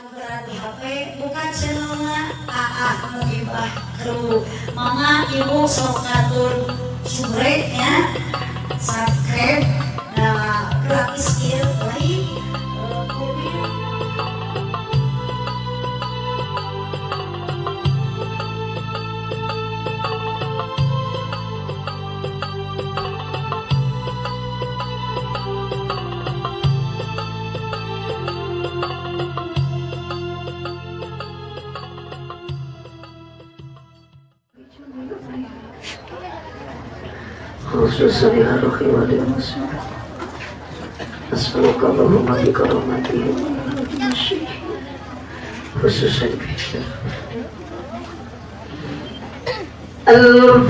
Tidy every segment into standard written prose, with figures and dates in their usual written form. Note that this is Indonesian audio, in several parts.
Gerak di HP bukan channelnya AA Mugibah Kru. Mama ibu sok ngatur subrek ya, subscribe, nah gratis kieu lain. khususan ya rohi wa dimasu as'aluka Allahumma bi karamatihi khususan Al-Fatihah.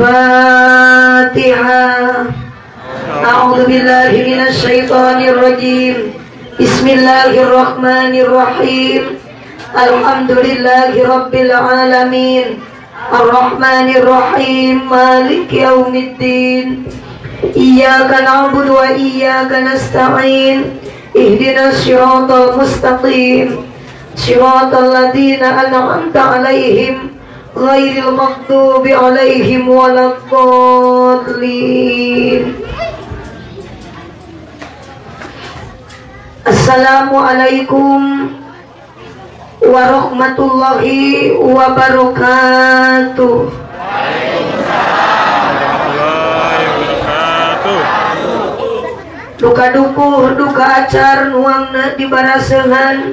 A'udzu billahi minasy syaithanir rajim. Bismillahirrahmanirrahim. Alhamdulillahi rabbil alamin. Ar-Rahmanir-Rahim, Maliki Yaumiddin. Iyyaka na'budu wa iyyaka nasta'in. Ihdinas siratal mustaqim. Siratal ladzina an'amta 'alaihim ghairil maghdubi 'alaihim waladdallin. Assalamualaikum warahmatullahi wabarakatuh. Duka dukuh, duka acar nuangna dibarasehan,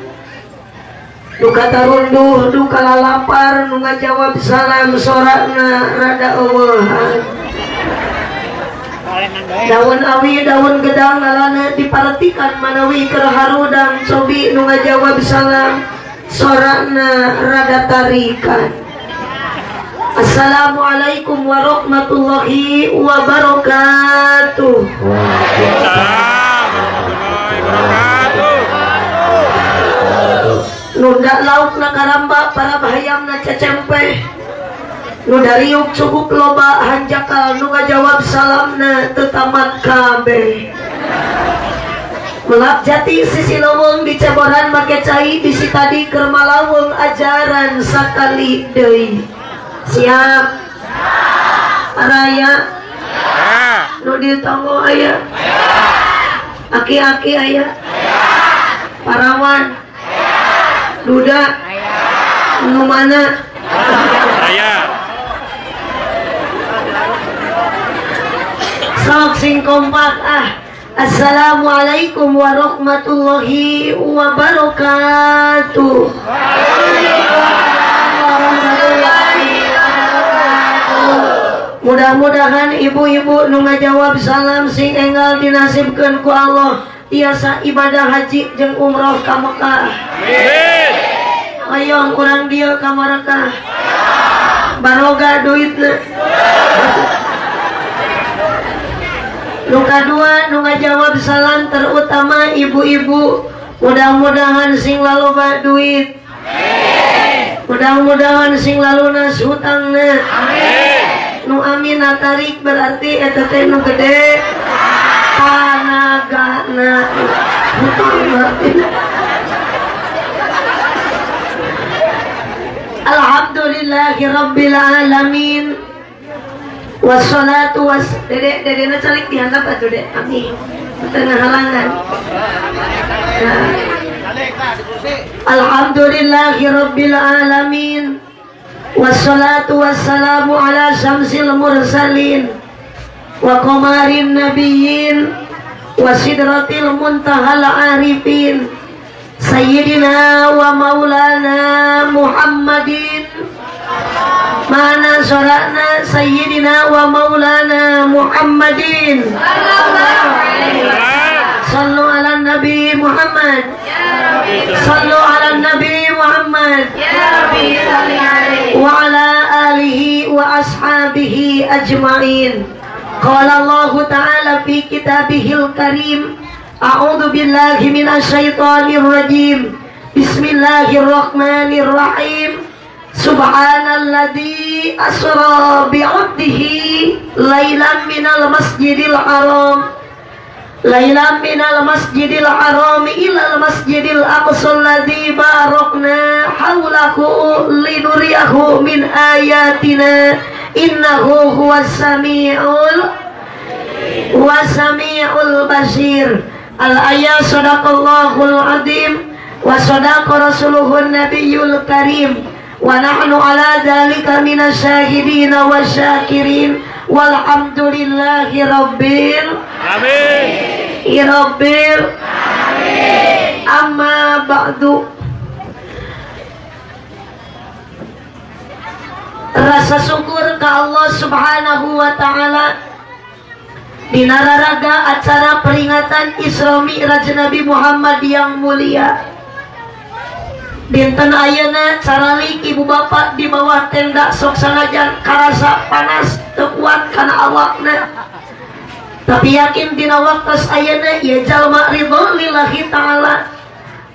duka tarunduh, duka lalapar nu ngajawab salam sorakna rada eueuhan. Daun awi, daun gedang ngalana diparetikan manawi keur harudang cobi nu ngajawab salam sorakna rada tarikan. Assalamualaikum warahmatullahi wabarakatuh. Nunda lauk na karamba para bahayam na cecempe. Nunda riuk cukup loba hanjakal nu ngajawab salamna tetamat kabeh. Melak jati sisi laweng di ceboran make cai bisi tadi keur malaweng ajaran sakali deui. Siap? Raya? Nu di tanggo aya? Aki-aki aya? Parawan? Duda? Nu mana? Aya. Sok sing kompak ah. Assalamualaikum warahmatullahi wabarakatuh. Mudah-mudahan ibu-ibu nu ngajawab salam sing enggal dinasibkeun ku Allah tiasa ibadah haji jeung umroh ka Mekah. Amin. Hayong urang dieu ka Makkah. Baroga duitna. Nu kadua nu ngajawab salam terutama ibu-ibu, mudah-mudahan sing laloba duit. Amin. Mudah-mudahan sing lalunas hutangna. Amin. Nu amina tarik berarti eta teh nu gede panagana hutangna. Alhamdulillahi rabbil alamin. Wassalatu was dedena calik dianggap atuh dek ami tengah halangan. Nah. Alhamdulillahi rabbil alamin. Wassalatu wassalamu ala syamsil mursalin wa qamarin nabiyyin wa sidratil muntahal arifin sayyidina wa maulana Muhammadin. Mana sorakna sayyidina wa maulana Muhammadin sallu ala nabi Muhammad. Sallu ala nabi Muhammad wa ala alihi wa ashabihi ajma'in. Qala Allah ta'ala fi kitabihil karim, a'udzu billahi minasy syaithanir rajim. Bismillahirrahmanirrahim. Subhanalladzi asra bi'abdihi lailan minal masjidil haram ilal masjidil aqsa alladzi barakna haulahu linuriyahu min ayatina innahu huwas sami'ul basir. Al-ayat sadaqallahul azim wa sadaqa rasuluhun nabiyul karim wa nahnu ala dzalika minasyahidin wa syakirin walhamdulillahi rabbil amin. Amma ba'du. Rasa syukur ke Allah subhanahu wa ta'ala dina raraga acara peringatan Isra Mi'raj Nabi Muhammad yang mulia. Dinten ayeuna caralik ibu bapak di bawah tenda sok sanajan karasa panas teu kuat kana awakna, tapi yakin dina waktos ayeuna ieu jalma ridho lillahi ta'ala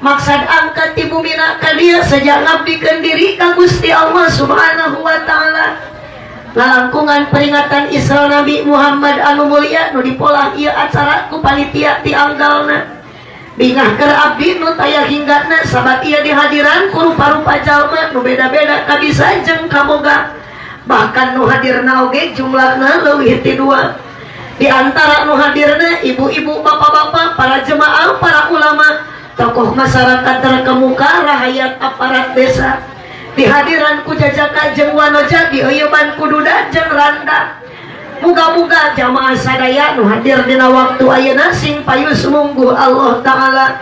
maksad angkat ti bumina ka dieu saja ngabdikeun diri ka Gusti Allah subhanahu wa ta'ala. Ngalangkungan peringatan Isra Nabi Muhammad anu mulia nu dipolang ieu acara ku panitia ti anggalna. Bingah keur abdi nu taya hinggana sabat ieu dihadiran ku rupa-rupa jalma nu beda-beda kabisa jeung kaboga. Bahkan nu hadirna oge jumlahna leuwih ti 2. Di antara nu hadirna ibu-ibu, bapak-bapak, para jemaah, para ulama, tokoh masyarakat terkemuka, rahayat aparat desa. Dihadiran ku jajaka jeung wanoja dieuyeban ku duda jeung randa. Muga-muga jamaah sadaya nu hadir dina waktu ayeuna sing payus mungguh Allah taala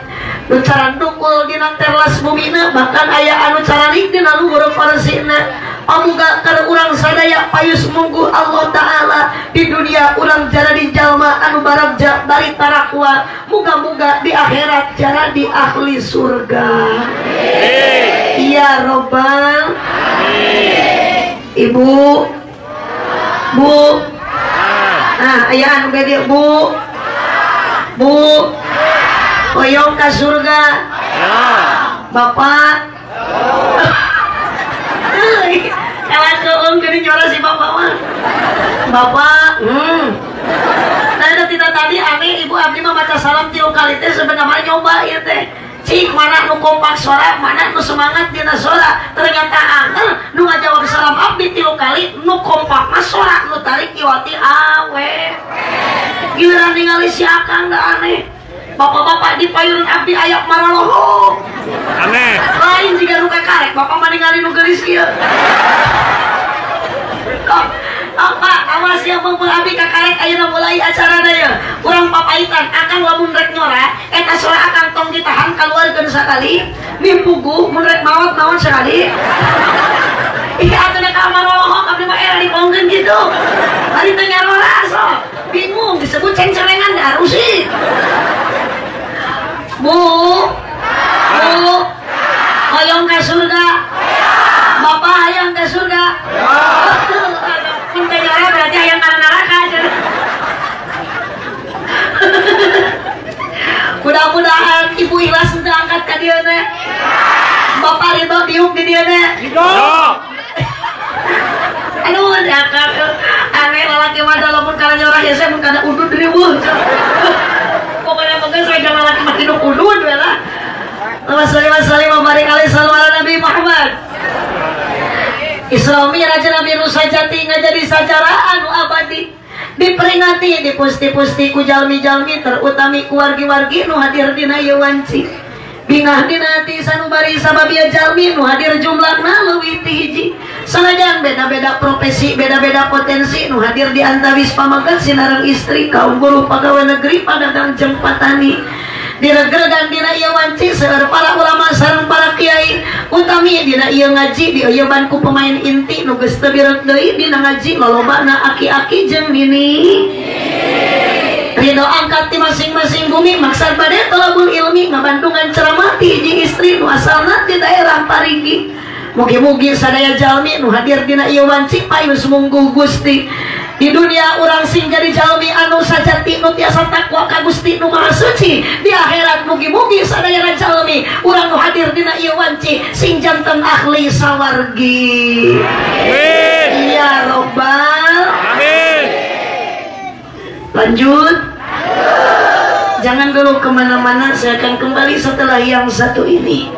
nu caran dukul dina terlas bumina, bahkan aya anu caralik dina luhur parsina. Pamuga keur urang sadaya payus mungguh Allah taala di dunia urang jadi jalma anu barabja bari tarakwa, muga-muga di akhirat jadi ahli surga. Ya Robbal. Ibu, Bu, aya anu gede Bu, hoyong ka surga. Bapak, kalah keung geuning nyora si bapak mah. Bapak, nah tidak tadi aneh ibu abdi mah maca salam 3 kali teh sebenarnya nyoba ieu teh. Cik mana nu kompak suara, mana nu semangat dina suara. Ternyata angel nu ngajawab salam abdi 3 kali nu kompak mah suara nu tarik iwati awe. Giliran ningali si akang da aneh. Bapak-bapak di payun abdi ayak maraloho. Aneh. Lain jika nu kakarek, bapak mah ningali nu geulis kieu. Pak, awas yang mumpul abdi kakarek ayeuna mulai acarana ya. Urang papaitan akang lamun rek nyora, eta suara akang tong ditahan kaluarkeun sakali, mimpugu mun rek maot naon sakali. Ih atuh ka marolohok abdi mah era dipongkeun kitu. Ari teh nyarora so. Bingung disebut ceng-celengan harus sih. Bu, hoyong ke surga. Bapak hayang ke surga. Minta nyara berarti hayang ke neraka aja. Mudah-mudahan ibu ikhlas sudah angkat ke dia nih. Bapak ridho diuk di dia nih. Aduh, jakar aneh lalaki mah lamun kana nyorah ya saya mun kana udud riweuh. Pokoknya mungkin saya jangan lagi mati udud we lah. Allahumma shalli wa barik alaihi ala Nabi Muhammad. Isra Mi'raj Nabi nu sajati ngajadi sajarah anu abadi. Diperingati dipusti-pusti ku jalmi-jalmi terutami ku wargi-wargi nu hadir dina ieu wanci. Bingah dina ti sanubari sababia jalmi nu hadir jumlahna leuwih ti hiji. Sanajan beda-beda profesi, beda-beda potensi nu hadir di antawis pamagat sinareng istri, kaum buruh, pegawai negeri, padagang jeung patani. Diregregan dina ieu wanci seueur para ulama sareng para kiai, utami dina ieu ngaji dieuyeban ku pemain inti nu geus teu birek deui dina ngaji lolobana aki-aki jeung nini. Ridho angkat ti masing-masing bumi maksad bade tolabul ilmi ngabandungan ceramah ti hiji istri nu asalna ti daerah Parigi. Mugi-mugi sadaya jalmi nu hadir dina ieu wanci payus mungguh Gusti. Di dunia urang sing jadi jalmi anu sajati nu tiasa takwa ka Gusti nu Maha Suci. Di akhirat mugi-mugi sadaya jalmi urang nu hadir dina ieu wanci sing janten ahli sawargi. Amin. Ya Robbal. Amin. Lanjut. Jangan dulu kemana-mana, saya akan kembali setelah yang satu ini.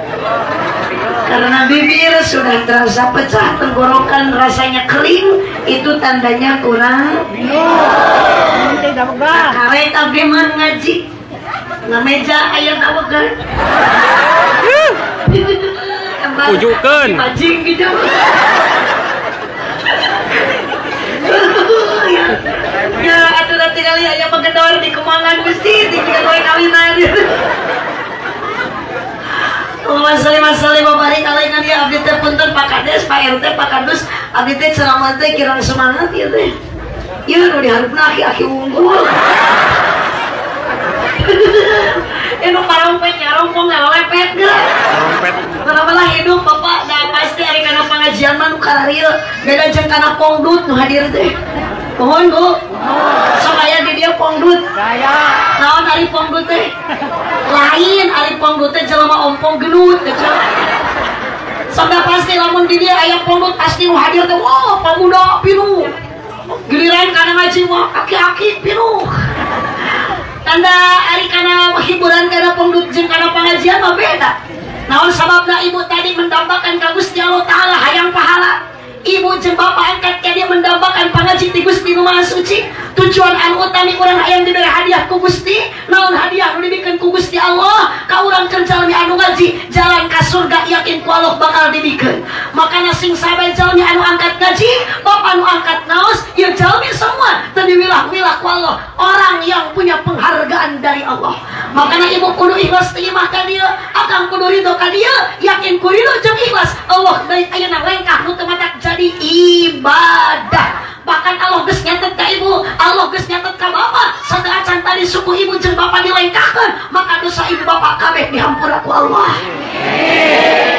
Karena bibir sudah terasa pecah, tenggorokan rasanya kering, itu tandanya kurang minum. Karek abdi mah ngaji, ngameja aya dawegan. Ujukeun. Pajing gitu. Ya, atuh nanti kali aya pegedor di Kemangan Gusti, tinggal kowe kawinan. Masalah babarik kalainan dia abdi teh punten Pak Kades, Pak RT, Pak Kadus, abdi teh ceramah teh kirang semangat ieu teh. Ieu nu diharupna aki-aki unggul. Inu parompet nyarompong ngalepet geus. Parompet. Kenapa hidup Bapak da pasti ari kana pengajian mah nu kararieu, beda jeung kana pongdut nu hadir teh. Mohon Bu. Sok aya di dia pongdut. Naon ari pongdut teh? Lain ari pongdut teh jelema ompong genut teh. Sok pasti lamun di dia aya pongdut pasti nu hadir teh wah pamuda pinuh. Giliran kana ngaji mah aki-aki pinuh. Tanda ari kana hiburan kana pongdut jeung kana pengajian mah beda. Naon sababna ibu tadi mendambakan ka Gusti Allah Ta'ala hayang pahala. Ibu jeung bapak angkat ka dia mendambakan pangaji ti Gusti nu Maha Suci. Tujuan anu utami urang hayang diberi hadiah ku Gusti. Naon hadiah nu dibikeun ku Gusti Allah ka urang keur jalmi anu ngaji, jalan ka surga yakin ku Allah bakal dibikeun. Makana sing sabe jalmi anu angkat ngaji, bapak anu angkat naos, ieu jalmi semua teu diwilah-wilah ku Allah, orang yang punya penghargaan dari Allah. Makana ibu kudu ikhlas terima ka dieu, akang kudu ridho ka dieu, yakin ku ridho jeung ikhlas. Allah deui ayeuna lengkah nu teu matak jadi ibadah. Bahkan Allah geus nyatet ka ibu, Allah geus nyatet ka bapak, sadaacan tadi suku ibu jeung bapak dilengkahkeun, maka dosa ibu bapak kabeh dihampura ku Allah.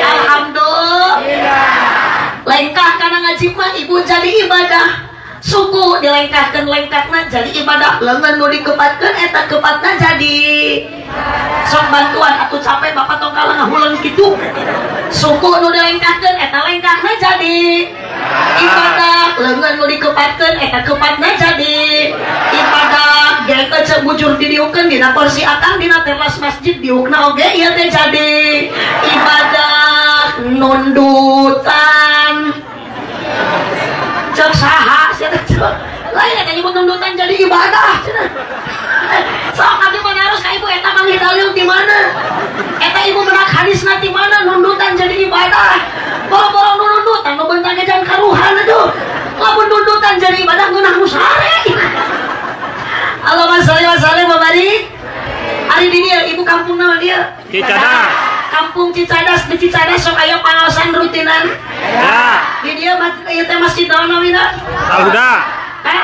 Alhamdulillah. Lengkah kana ngaji mah ibu jadi ibadah. Suku dilengkahkeun lengkahna jadi ibadah, leungeun nu dikepatkeun eta kepatna jadi sok bantuan atuh capek bapak tong kalah ngahuleung kitu. Suku nu dilengkahkeun eta lengkahna jadi ibadah, leungeun nu dikepatkeun eta kepatna jadi ibadah. Geus teh bujur didiukeun dina kursi akang dina teras masjid diukna oge ieu teh jadi ibadah. Nundutan cek saha sia teh cek lain eta ibu nundutan jadi ibadah cenah. Sok abdi manaros ka ibu eta manggih dalil di mana? Eta ibu berak hadisna di mana nundutan jadi ibadah? Boro-boro nundutan nu bentange jan karuhan atuh. Lamun nundutan jadi ibadah ngeunah nu sare. Allahumma shalli wa sallim wa barik. Ari di dieu ibu kampung naon dieu? Cicadas. Kampung Cicadas, di Cicadas sok aya pangaosan rutinan. Ya. Di dieu ieu teh masjid naon namina? Al-Huda. Hah?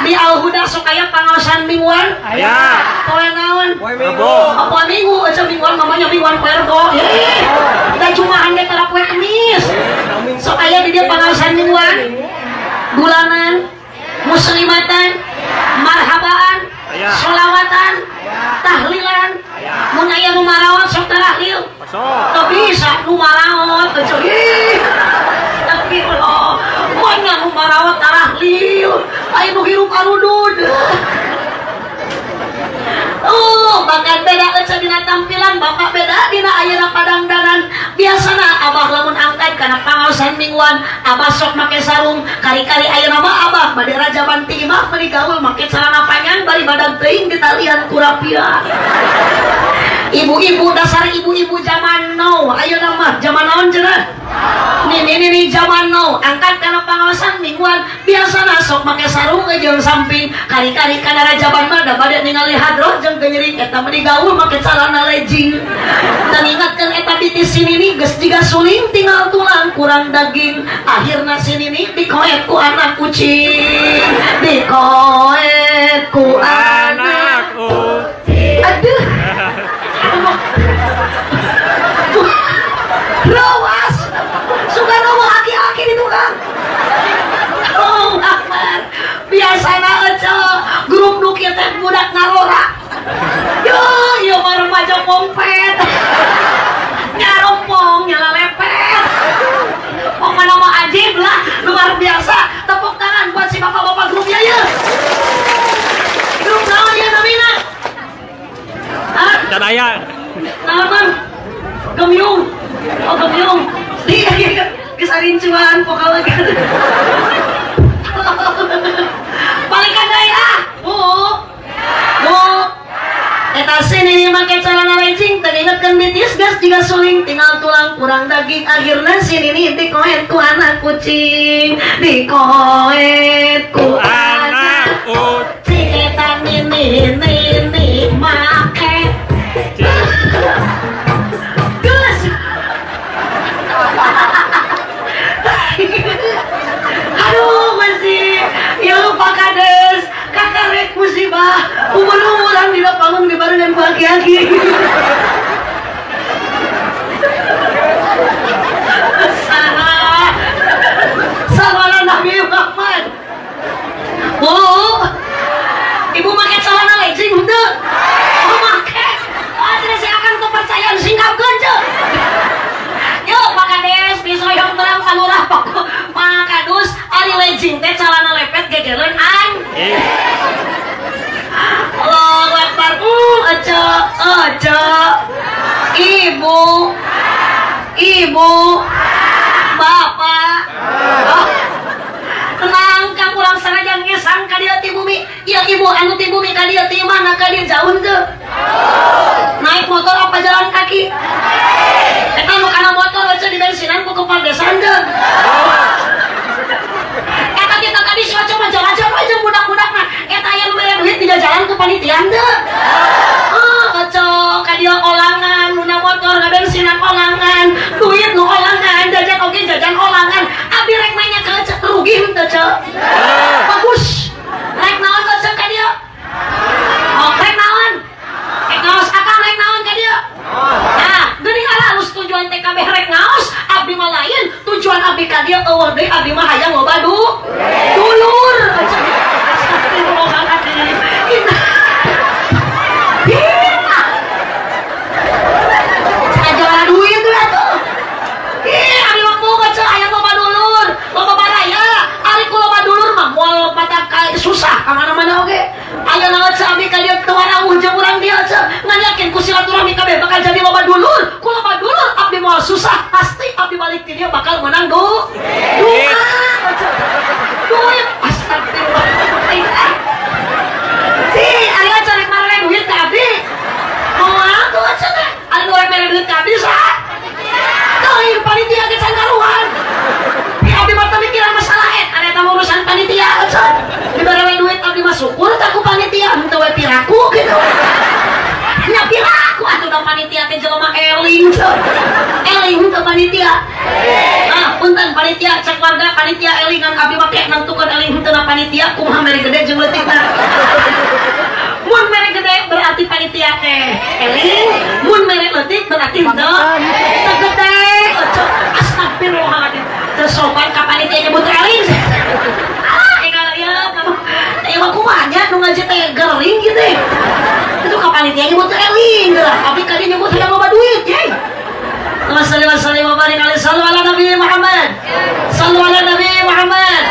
Di Al-Huda sok aya pangaosan mingguan? Ya. Poe naon? Rebo. Apa minggu? Aja mingguan mamanya mingguan poe rebo. Da jumahan ge tara poe Kamis. Sok aya di dieu pangaosan mingguan? Bulanan, muslimatan, marhabaan, sholawatan, tahlilan. Mun aya nu marawat sok tahlil. Teu bisa nu marawat teh ih. Tapi kalau mun nu marawat tahlil, aya nu hirup arudud. Oh, bahkan beda euceun dina tampilan, bapak beda dina ayeuna padangdanan. Biasana abah lamun angkat kana pangaosan mingguan, abah sok make sarung, kali-kali ayeuna mah abah bade rajaban ti imah bari gaul make celana panjang bari badag teuing ditalian ku rapia. Ibu-ibu dasar ibu-ibu zaman now, ayeuna mah zaman naon cenah? Nih zaman now, angkat kana pangaosan mingguan, biasana sok make sarung jeung samping, kali-kali kana rajaban mah da bade ningali hadroh jeung genyering eta mah digaul make celana legging. Dan ingatkeun eta bitis sinini geus jiga suling tinggal tulang kurang daging. Akhirna sinini dikoet ku anak kucing. Dikoet ku anak kucing. Aduh. Rawas. Suka rawa aki-aki di tukang. Oh, Akbar. Biasana aja grup nu kieu teh budak narora. Yo, ieu mah remaja pompet. Nyarompong, nyalalepet. Pokona mah ajib lah, luar biasa. Tepuk tangan buat si bapak-bapak grupnya ya. Grup naon ieu namina? sarincuan pokoknya kan. Balikan deh ya. Bu. Eta sini make celana legging teu ingetkeun BTS gas juga suling tinggal tulang kurang daging akhirna sini nih dikoet ku anak kucing dikoet ku anak kucing eta nini make geus aduh masih ya lupa kades kakak rek musibah umur-umuran di lapangan dibarengan bagi-bagi salah Nabi Muhammad. Bu, ibu pakai celana legging henteu? Oh make. Akhirnya saya akan kepercayaan singkapkeun ce. Yuk Pak Kades disoyong terang kalurah Pak Kadus ari legging teh celana lepet gegereun an. Allah Akbar. Aja. Ibu. Bapak. Tenang kamu urang sanajan ngesang ka dieu ti bumi. Ieu ibu anu ti bumi ka dieu ti mana ka dieu jauh teu? Naik motor apa jalan kaki? Eta nu kana motor aja di bensinan ku kepal desan teu? Eta kita tadi sih cuma jalan-jalan aja budak-budak mah. Eta aya nu mere duit tidak jalan ke panitian teu? Kacau ka dieu olangan, nu motor ngabensinan olangan, duit nu olangan, jajan oge jajan olangan. Abi rek mainnya ke rugi henteu ce? Bagus. Rek naon ke ka dieu? Oh, rek naon? Rek naos akang rek naon ka dieu? Nah, geuning halus tujuan TKB rek naos, abdi mah lain. Tujuan abdi ka dieu eueuh deui abdi mah hayang loba dulur. Astagfirullahaladzim. Ajaran duit tuh atuh. Abi mah boga ce hayang loba dulur, loba baraya. Ari ku loba dulur mah moal mata susah ka mana-mana oge. Aya naon ce abi ka dieu teu warauh jeung urang dieu ce. Ngan yakin ku silaturahmi kabeh bakal jadi loba dulur. Ku loba dulur abdi moal susah, pasti abdi balik ti dieu bakal menang duit. Astagfirullahaladzim. Si, ari carek marane duit ka abdi. Moal tuh cenah. Ari nu rek mere duit ka abdi saha? Teuing panitia ge can karuhan. Abdi mah teu mikiran masalah ada eta urusan panitia cenah. Dibere duit abdi mah syukur teh ku panitia, henteu we piraku gitu. Nya piraku atuh da panitia teh jelema eling cenah. Eling henteu panitia. Ah, punten panitia cek warga panitia elingan abdi mah kek nentukeun eling henteu na panitia kumaha mere gede jeung leutikna. Mun mere gede berarti panitia teh eling, mun mere leutik berarti henteu gede. Astagfirullahaladzim. Teu sopan ka panitia nyebut eling. Enggal ieu kamu. Ieu kumaha nya nu ngaji teh gering gitu. Itu ka panitia nyebut eling lah. Tapi ka dieu nyebut hayang loba duit, ye. Sallallahu alaihi wasallam ala Nabi Muhammad. Sallallahu ala Nabi Muhammad.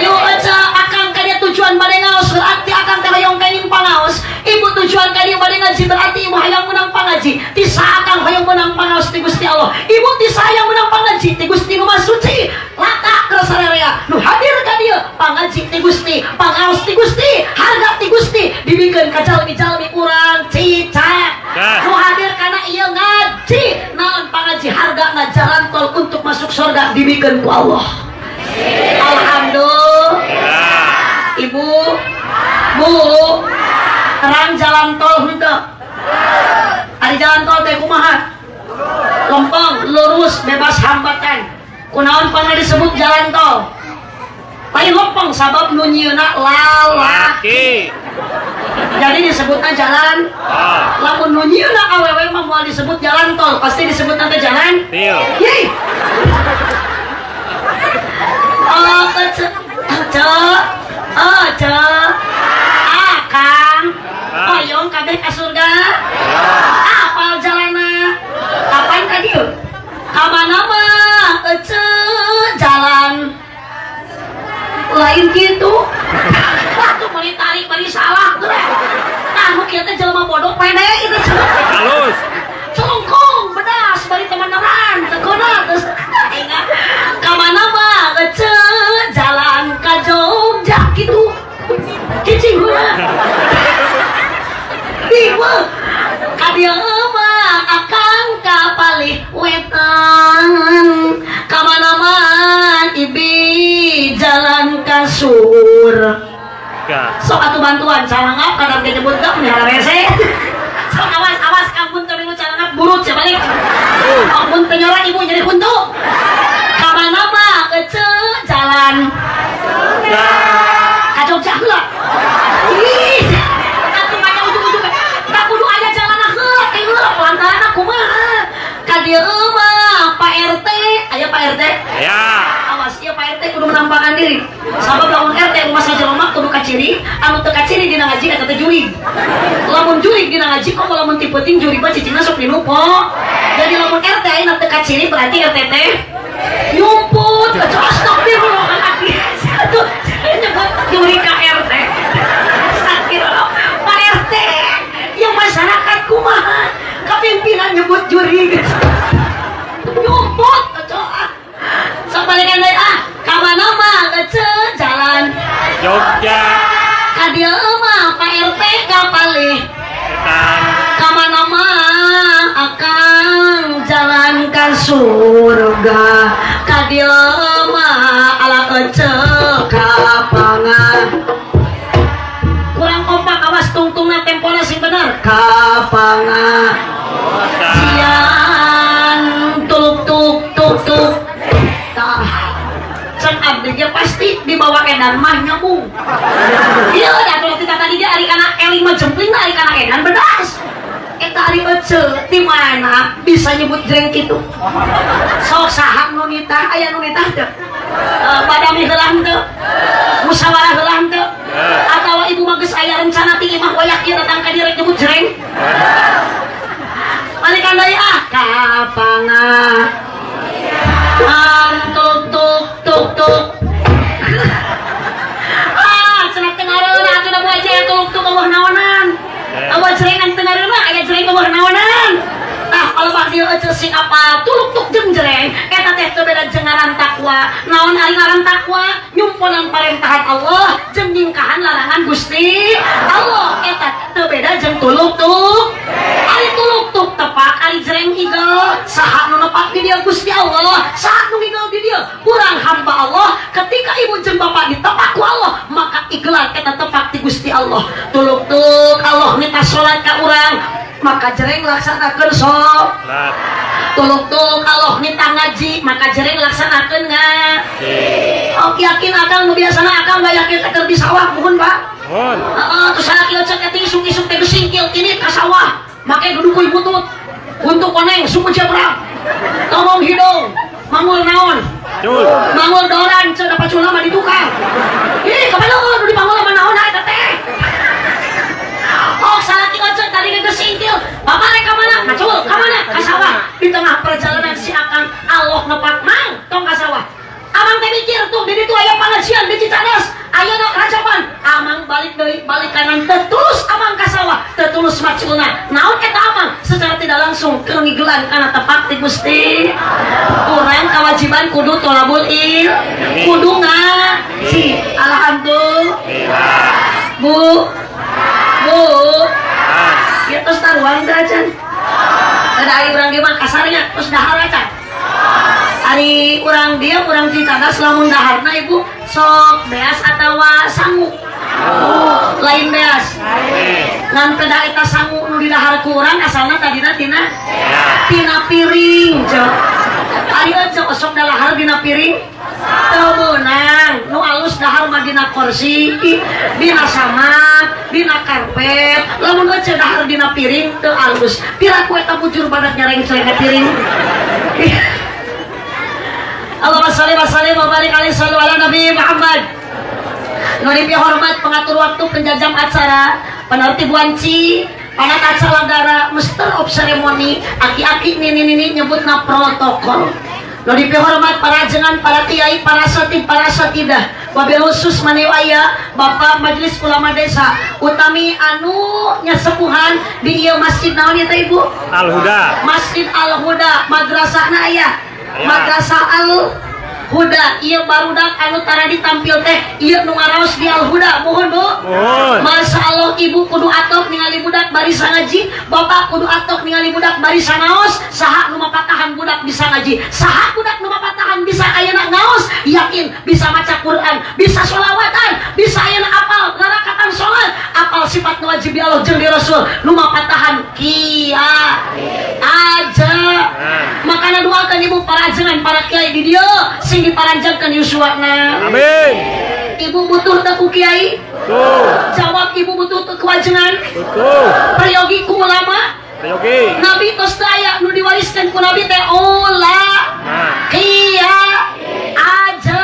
Yuk aja akang ka dieu tujuan bade ngaos berarti akang teh hoyong kenging pangaos. Ibu tujuan ka dieu bade ngaji berarti ibu hayang menang pangaji. Tisa akang hoyong menang pangaos ti Gusti Allah. Ibu tisa hayang menang pangaji ti Gusti Nu Maha Suci. Lata keur sararea nu hadir ka dieu pangaji ti Gusti, pangaos ti Gusti, harga ti Gusti dibikeun ka jalmi-jalmi urang cicak. Nu hadir kana ieu ngaji naon pangaji hargana jalan tol untuk masuk surga dibikeun ku Allah. Alhamdulillah. Ibu, Bu, terang jalan tol henteu. Ari jalan tol teh kumaha? Lempeng, lurus, bebas hambatan. Kunaon pangna disebut jalan tol? Lain lempeng sabab nu nyieuna lalaki. Jadi disebutna jalan. Lamun nu nyieuna awewe mah moal disebut jalan tol, pasti disebutna teh jalan. Yeay. Akang hoyong kabeh ka surga. Apal jalanna? Kapan ka dieu? Ka mana mah? Jalan lain gitu. Waktu bari tarik bari salah tuh. Nah, nu kieu teh jelema bodoh pede itu. Halus. Celungkung bedas bari teman neraka. kaluan calangap kadang dia nyebut gak nih rese. So awas kampun teu milu calangap burut sia balik. Ampun teu nyora ibu jadi huntu. Ka mana mah jalan. Ka Jogja heula. Ih, atuh banyak ujung-ujung. Da kudu aya jalan heula, teh heula pelantaran kumaha. Ka dieu mah Pak RT, aya Pak RT. Ya. Awas ieu Pak RT kudu menampakkan diri. Sabab lamun RT rumah sajelema kudu kaciri, anu teu kaciri dina ngaji eta teh jurig. Lamun jurig dina ngaji kok lamun ti peuting jurig mah cicingna sok dinupo. Jadi lamun RT ayeuna teu kaciri berarti RT teh nyumput. Astagfirullahaladzim. Aduh, nyebut jurig ka RT. Astagfirullah. Pak RT yang masyarakat kumaha kapimpinan nyebut jurig. Nyumput coba. Sabalikan deui ka mana mah jalan. Jogja. Ka dieu mah Pak RT kapalih. Ka mana mah akang jalan ka surga. Ka dieu mah ala kapangan. Kurang kompak awas tungtungna tempona sing bener. Kapangan. Sian tuk tah can abdi dia pasti dibawa edan mah nyambung. Iya dah kalau kita tadi dia ari kana eling mah jempling ari kana edan bedas. Eta ari ece di mana bisa nyebut jreng kitu. Sok saha nu nitah aya nu nitah teu? Badami heulah teu? Musyawarah heulah teu? Atawa ibu mah geus aya rencana ti imah wayak ieu datang ka direk nyebut jreng? Balikan deui kapangan. Tuk. Cenah tengareun atuh da buat aya tuk eueuh naonan. Awas jrengan tengareun mah aya jreng eueuh naonan. Kalau bak dieu ece sing apa tuluk-tuk jeung jreng eta teh teu beda jeung ngaran takwa. Naon ari ngaran takwa? Nyumponan parentahan Allah jeung nyingkahan larangan Gusti Allah. Eta teu beda jeung tuluk-tuk. Ari tuluk-tuk tepak, ari jreng higel. Saha nu nepak di dieu Gusti Allah, saha nu higel di dieu urang hamba Allah. Ketika ibu jeung bapak ditepak ku Allah, maka igelan eta tepak ti Gusti Allah. Tuluk-tuk Allah minta salat ka urang, maka jreng laksanakeun salat. Tuluk-tuk Allah minta ngaji, maka jreng laksanakeun ngaji. Oke yakin akang nu biasana akang gak yakin teh di sawah muhun Pak. Muhun. Terus salaki ecek teh isuk-isuk teh singkil tini ka sawah. Make duduk kuy butut. Untuk koneng suku jabra. Ngomong hidung. Mangul naon? Cul. Mangul doran ceuk dapat cula mah di tukang. Ih, kapelo nu di mangul mah naon eta teh? Oh, salaki ecek tadi geus singkil. Bapak rek ka mana? Macul, ka mana? Ka sawah. Di tengah perjalanan si akang Allah nepak mang tong ka sawah. Amang teh mikir tuh di ditu aya pangajian di Cicadas. Ayeuna rajaban. Amang balik deui, balik kanan teu tulus amang ka sawah, teu tulus maculna. Naon eta amang? Secara tidak langsung keungigelan kana tepak ti Gusti. Urang kewajiban kudu tolabul il, kudu ngaji. Alhamdulillah. Bu. Ieu tos taruang teh acan. Ada ari urang di mah kasarnya tos dahar acan. Ari urang dia urang Cicadas lamun daharna ibu sok beas atawa sangu. Lain beas. Ngan peda eta sangu nu di dahar ku urang asalna tadina tina piring cok. Ari ecek sok dalahar dina piring teu beunang. Nu alus dahar mah dina kursi, dina samak, dina karpet. Lamun ecek dahar dina piring teu alus. Piraku eta bujur badak nyareng celenge piring. Allahumma shalli wa sallim wa barik alaihi sallu ala Nabi Muhammad. Nuri hormat pengatur waktu, penjajam acara, penertib wanci, panat acara negara, master of ceremony, aki-aki nini nyebutna protokol. Nuri hormat para jengan, para kiai, para satib, para satidah. Wabil khusus maniwaya Bapak Majelis Ulama Desa utami anu nyasepuhan di ieu masjid naon eta Ibu? Al-Huda. Masjid Al-Huda, madrasahna aya. Madrasah Al-Huda ieu barudak anu tara ditampil teh ieu nu ngaraos di Al-Huda. Mohon Bu. Mohon. Masyaallah Ibu kudu atok ningali budak barisa ngaji, Bapak kudu atok ningali budak barisa ngaos. Saha nu mapatahan budak bisa ngaji, saha budak nu mapatahan bisa ayeuna ngaos, yakin bisa maca Quran, bisa sholawatan, bisa ayeuna apal ngarakatan salat. wajib di Allah jeung di Rasul nu mapatahan kia aja makana doakan ibu para ajengan para kiai di dia sing diparanjangkeun yuswana Amin. ibu butuh teu ku kiai Betul. jawab ibu butuh teu ku ajengan Betul. prayogi ku ulama Yogi. nabi tos daya nu diwariskeun ku nabi teh ulah kia aja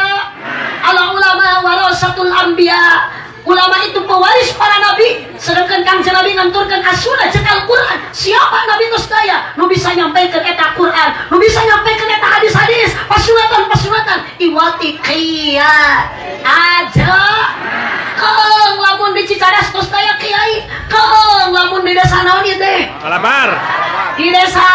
ala ulama warasatul anbiya ulama itu pewaris para nabi sedangkan kangjeng nabi nganturkan asuna jeung Al-Qur'an siapa nabi tos daya nu bisa nyampaikan eta Qur'an nu bisa nyampaikan eta hadis-hadis pasunatan iwati kia aja kang lamun di Cicadas tos daya kiai kang lamun di desa naon ieu teh Malabar. di desa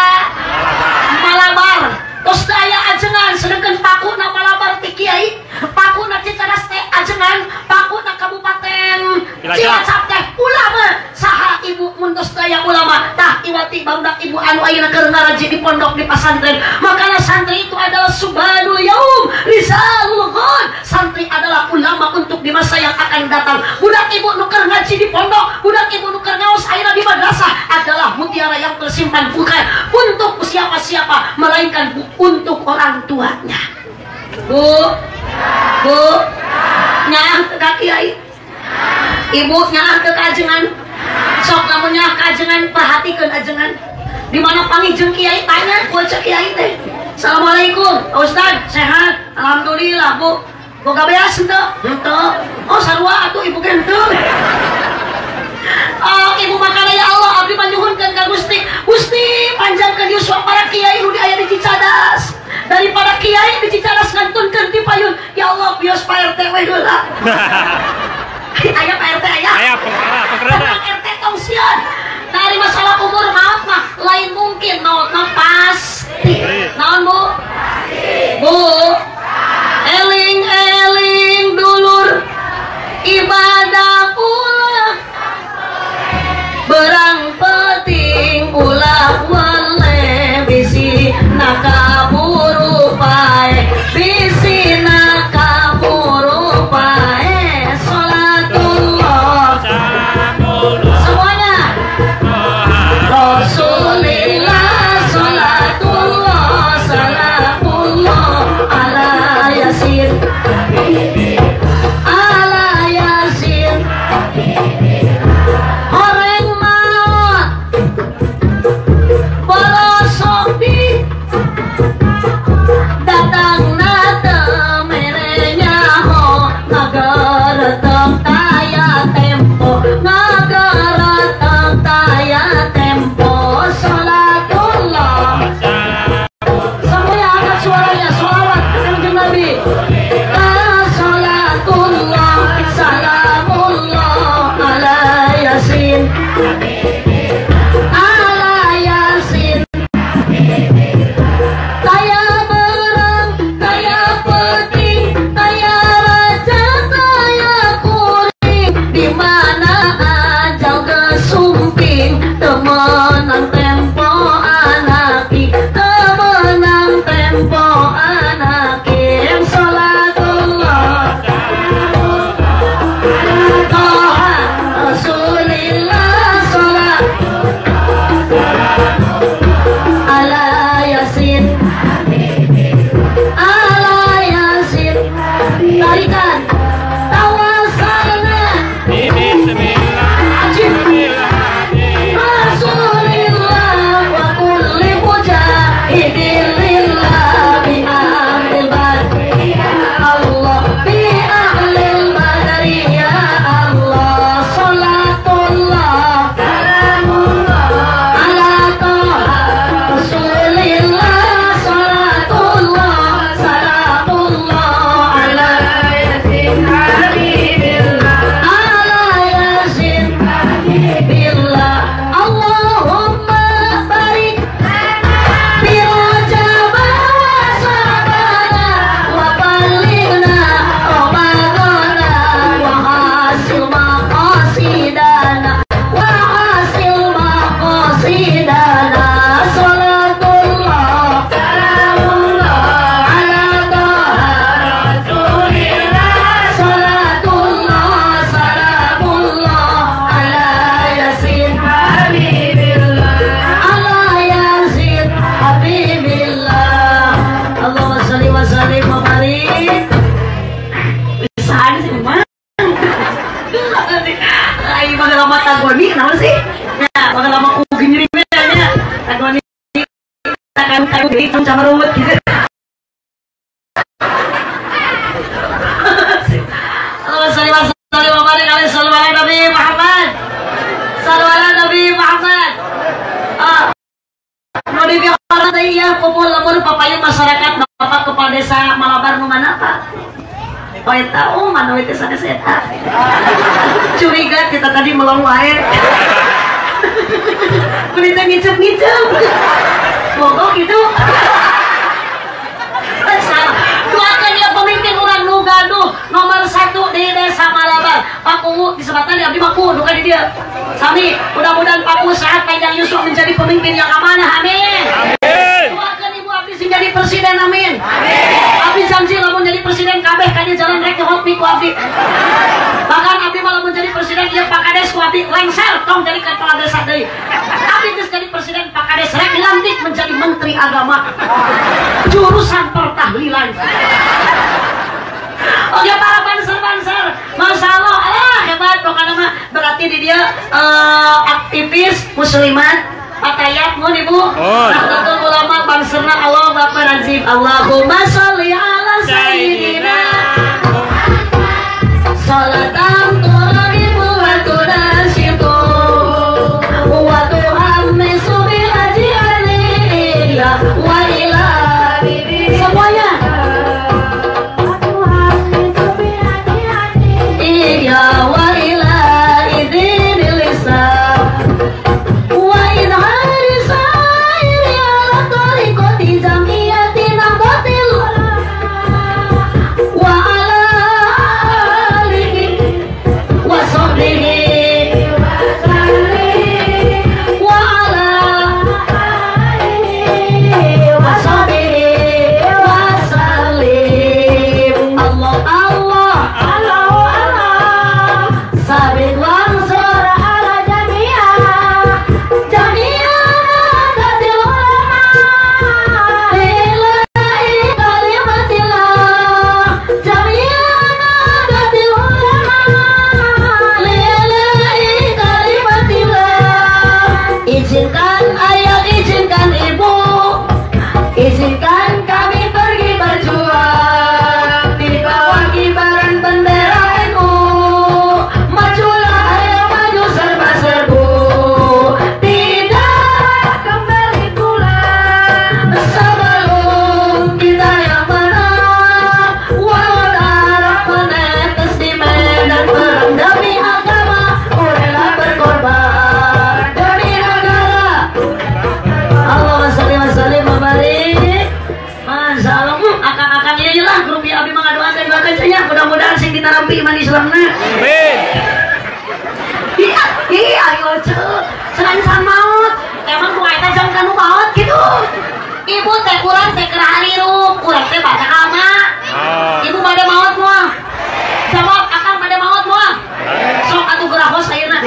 Malabar tos daya ajengan sedangkan pakuna Malabar ti kiai pakuna Cicadas teh ajengan pakuna Kabupaten Cilacap teh ulama saha ibu mun tos daya ulama tah iwati barudak ibu anu ayeuna keur ngaraji di pondok di pesantren makana santri itu adalah subhanul yaum rizalul ghad santri adalah ulama untuk di masa yang akan datang budak ibu nu keur ngaji di pondok budak ibu nu keur ngaos ayeuna di madrasah adalah mutiara yang tersimpan bukan untuk siapa-siapa melainkan untuk orang tuanya bu nyaah ke kiai ibu nyaah ke kajengan sok lamun nyaah ke ajengan perhatikeun ajengan di mana pangijeng kiai tanya ku cek kiai teh assalamualaikum Ustaz sehat alhamdulillah bu boga beas henteu oh sarua atuh ibu ge henteu ibu makana ya Allah abdi panjuhunkeun ka Gusti panjangkeun yuswa para kiai nu aya di Cicadas daripada kiai di Cicadas ngantunkeun ti payun ya Allah bios Pak RT we heula aya Pak RT aya Aya pengarah. RT tongsian dari masalah umur maaf mah lain mungkin naon pasti naon bu eling dulur ibadah ulah berang penting ulah wale bisi nakaburu pae bisi nakaburu pae salatullah semuanya Rasulillah salatullah desa Malabar nu mana Pak? Oh eta mana we teh sanes eta. Curiga kita tadi melong wae. Kulit teh ngicep-ngicep. Mogok gitu. Doakan dia pemimpin orang nu gaduh nomor 1 di desa Malabar. Pak Kuwu disebutkan di abdi Maku duka di dia. Sami, mudah-mudahan Pak Kuwu sehat panjang Yusuf menjadi pemimpin yang amanah. Amin. Doakan Ibu Abdi sing jadi presiden. Amin. Abdi janji lamun jadi presiden kabeh kadi jalan rek hot ku Abdi. Bahkan Abdi malah menjadi presiden ieu Pak Kades ku Abdi lengser tong jadi kepala desa deui. Abdi geus jadi presiden Pak Kades rek dilantik menjadi menteri agama. Jurusan pertahlilan. Oke para banser-banser, Masya Allah, hebat pokoknya mah berarti di dia aktivis muslimat Patayat mun Ibu. Nahdlatul Ulama banserna Allah Akbar azim. Allahumma sholli ala sayyidina salatan turibu wa tunasitu wa tuhammisu bil ajiyalillah wa ila semuanya. Mudah-mudahan sing ditarampi iman Islamna. Amin. Iya, ayo cek. Selain maut, emang ku eta jam kanu maut gitu. Ibu teh urang teh keur harirup, urang teh baca ama. Ibu bade maut moal. Jawab akang bade maut moal. Sok atuh gerahos ayeuna.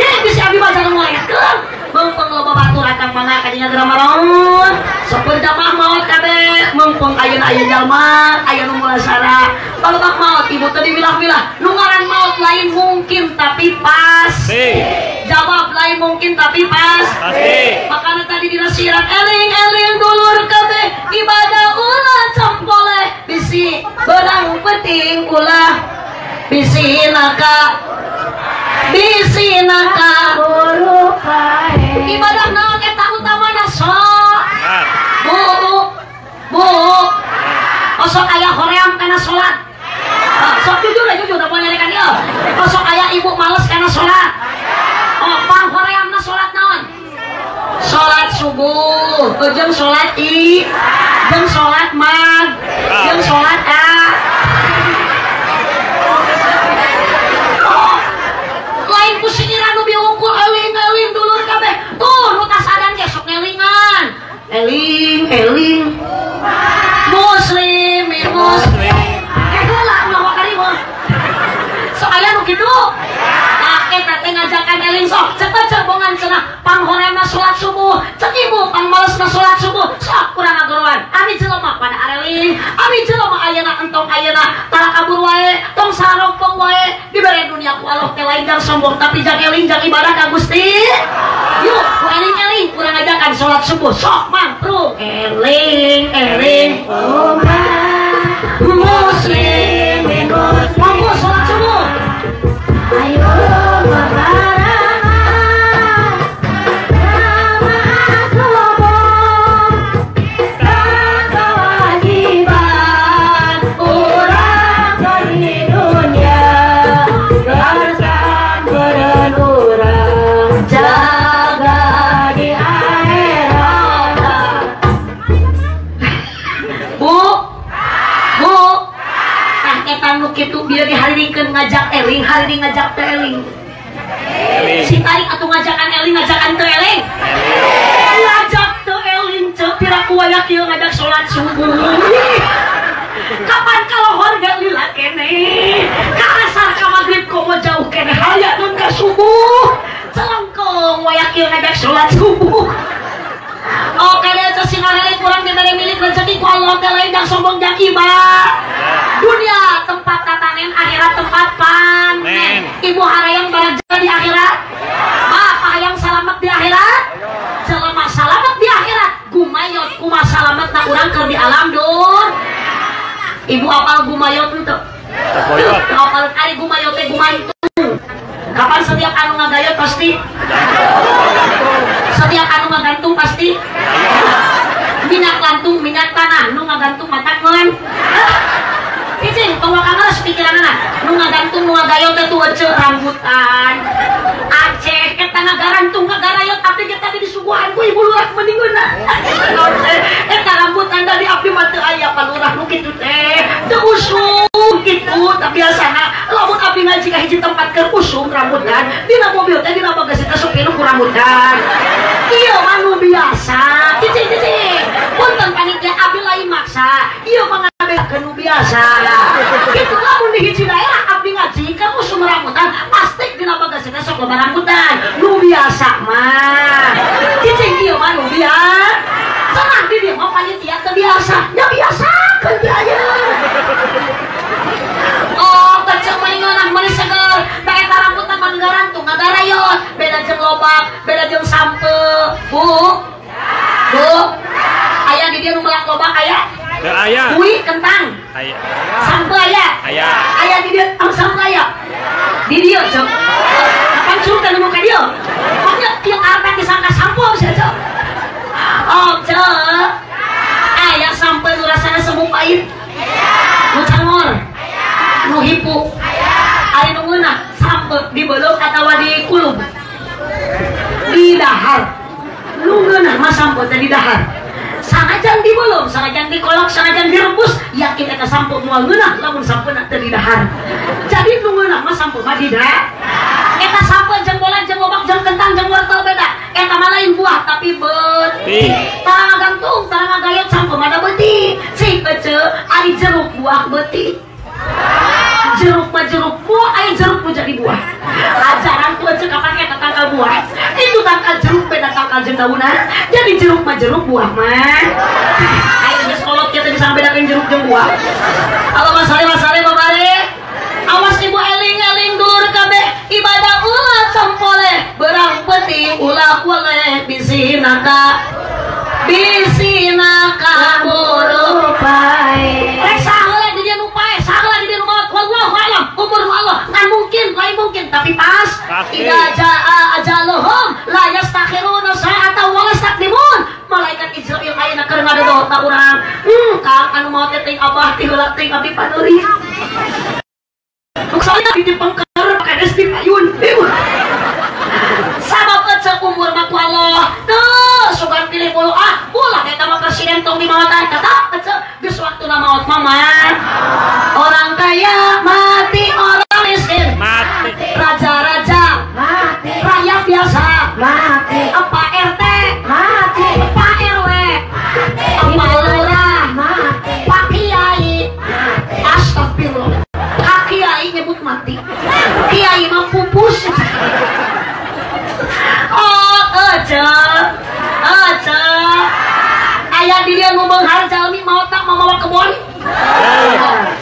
Ye bisa abi baca nu moalkeun. Mumpung loba batur akang mangga kadinya geura maut. Sok jamaah maut kabeh, mumpung ayeuna aya jalma, aya nu mulasara. Balebak maut ibu tadi bilang-bilang nu ngaran maut lain mungkin tapi pasti. Jawab lain mungkin tapi pasti. Makanya tadi dinasihat eling-eling dulur kabeh ibadah ulah campole bisi beurang penting ulah bisi naka ibadah naon eta utamana sok bu osok aya hoream kana salat. Sok jujur udah mau nyarikan dia. Kosok ayah ibu males karena sholat. Oh, pang horeamna sholat naon? Sholat subuh, jeung sholat jeung sholat mag, jeung sholat lain kusingiran nu biungkul eling-eling dulur kabeh. Tuh, nu tas adan ge sok ngelingan. Eling. Muslim. Soalnya nu kitu. Eta teh ngajakan eling sok cepet cerbongan cenah panghoremna salat subuh. Cek ibu pang malesna salat subuh. Sok kurang ngageruan. Abi jelema pada areling, abi jelema ayeuna entong ayeuna tara kabur wae, tong sarompong wae. Dibere dunia ku Allah teh lain jang sombong tapi jang eling jang ibadah ka Gusti. Yuk, ku eling-eling kurang ngajakan salat subuh. Sok mangprung eling. Muslim monggo salat subuh. Ayo kewajiban nu kitu biar diharirikeun ngajak eling, hari ngajak teu eling. Si tarik atuh ngajakan eling, ngajakan teu eling. Ngajak teu eling ceuk piraku waya kieu ngajak salat subuh. Kapan kalohor gak lila kene? Ka asar ka magrib komo jauh kene haya nun ka subuh. Celengkong waya kieu ngajak salat subuh. Oh kalian sesingarele kurang diberi milik rezeki ku Allah teh lain yang sombong yang iba. Dunia tempat tatanen, akhirat tempat panen. Ibu harayang baraja di akhirat, bapak yang selamat di akhirat, jelema selamat di akhirat. Gumayot kumaha selamat na urang keur di alam dur. Ibu apal gumayot itu? Apal ari gumayot teh gumantung. Kapan setiap anu ngagayot pasti? Setiap anu ngagantung pasti? Minyak lantung, minyak tanah, nu ngagantung mata ngeun. Icing, pengwakangeus pikiranna. Nu ngagantung, nu ngagayot teh tuh ece rambutan. Aceh eta ngagarantung ngagarayot abdi ge tadi disuguhan ku ibu lurah mendingeunna. Eta rambutan dari abdi mah teu aya palurah nu kitu teh. Teu usum kitu, tapi biasana lamun abdi ngaji ka hiji tempat keur usum rambutan, dina mobil teh dina bagasi teh sok pinuh ku rambutan. Ieu mah nu biasa. Cicing. Punten panitia abdi lain maksa. Ieu mah ngabedakeun nu biasa. Kitu lamun di hiji daerah abdi ngaji ka usum rambutan, pasti dina bagasi teh sok loba rambutan. Nu biasa mah. Cicing ieu mah nu biasa. Cenah di dieu mah panitia teu biasa. Ya biasa keun di aya. Oh, kecil mainan mani seger. Da eta rambutan mah ngarantung ngagarayot. Beda jeung lobak, beda jeung sampe. Bu. Aya di dieu nu melak lobak aya? Teu aya. Kui kentang. Aya. Sampe aya? Aya. Aya di dieu am sampe aya. Di dieu, Cok. Kapan suruh teh nu ka dieu? Pokoknya tieu arep disangka sampo sia, Cok. Oh, Cok. Aya sampe nu rasana semu pait. Nu cangor. Nu hipu ari nu ngeunah sampe di beuleuh atawa di kulub di dahar nu ngeunah mah sampe teh di dahar sanajan di beuleuh sanajan di kolak sanajan direbus yakin eta sampe moal ngeunah lamun sampena teh di dahar jadi nu ngeunah mah sampe mah di dahar eta sampe jeung bola jeung lobak jeung kentang jeung wortel beda eta mah lain buah tapi beuti tara gantung tara ngagayot sampe mah da beuti cik ece ari jeruk buah beuti jeruk mah jeruk buah, ayo jeruk mau jadi buah. Ajaran tuh aja kapan kita tangkal buah. Itu tangkal jeruk beda tangkal jeung daunan. Jadi jeruk mah jeruk buah mah. Ayo geus kolot kita bisa bedakeun jeruk jeung buah. Allah masare babare. Awas ibu eling-eling dur kabeh ibadah ulah tempole berang peuting ulah boleh bisinaka buru pae. Rek saheula di dieu nu pae, saheula di dieu nu maot wallahu alam. Umur Allah ngan mungkin, lain mungkin tapi pas. Ida jaa ajaluhum la yastakhiruna sa'atan wa yastaqdimun. Malaikat Israil ayeuna keur ngadodohna urang. Kang anu maot teh abah ti heula teh abdi paneuri. Nuk salina di pengker pakai desti payun. Sabab ece umur mah ku Allah. Teu sugan pilih bulu ulah eta mah presiden tong dimaotan tetap ece geus waktuna maot mah. Orang kaya mati, orang miskin Mati. raja-raja mati, rakyat biasa mati, apa RT mati, Pak RW mati, apa lurah mati, Pak Kiai mati. Astagfirullah. Kak Kiai nyebut mati. Kiai mah pupus. Oh, ece. Aya di dieu nu beunghar jalmi maot tak mamawa kebon.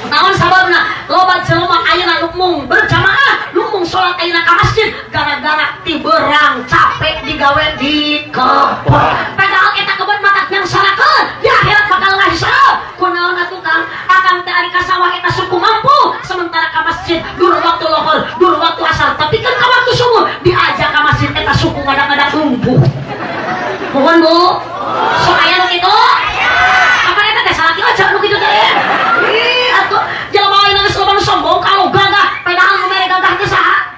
Naon sababna? Loba jelema ayeuna nu mung berjamaah, nu mung salat ayeuna ka masjid gara-gara ti beurang capek digawe di kebon. Padahal eta kebon mah yang salakeun, di akhirat bakal ngahisab. Kunaon atuh Kang? Akang teh ari ka sawah eta suku mampu, sementara ka masjid dur waktu lohor, dur waktu asar, tapi kan ka waktu subuh diajak ka masjid eta suku ngada-ngada lumpuh. Mohon Bu, sok aya nu kitu? Apa eta teh salaki aja nu kitu teh? Ih, atuh jelema lain geus loba nu sombong kalau gagah, padahal nu mere gagah teh saha?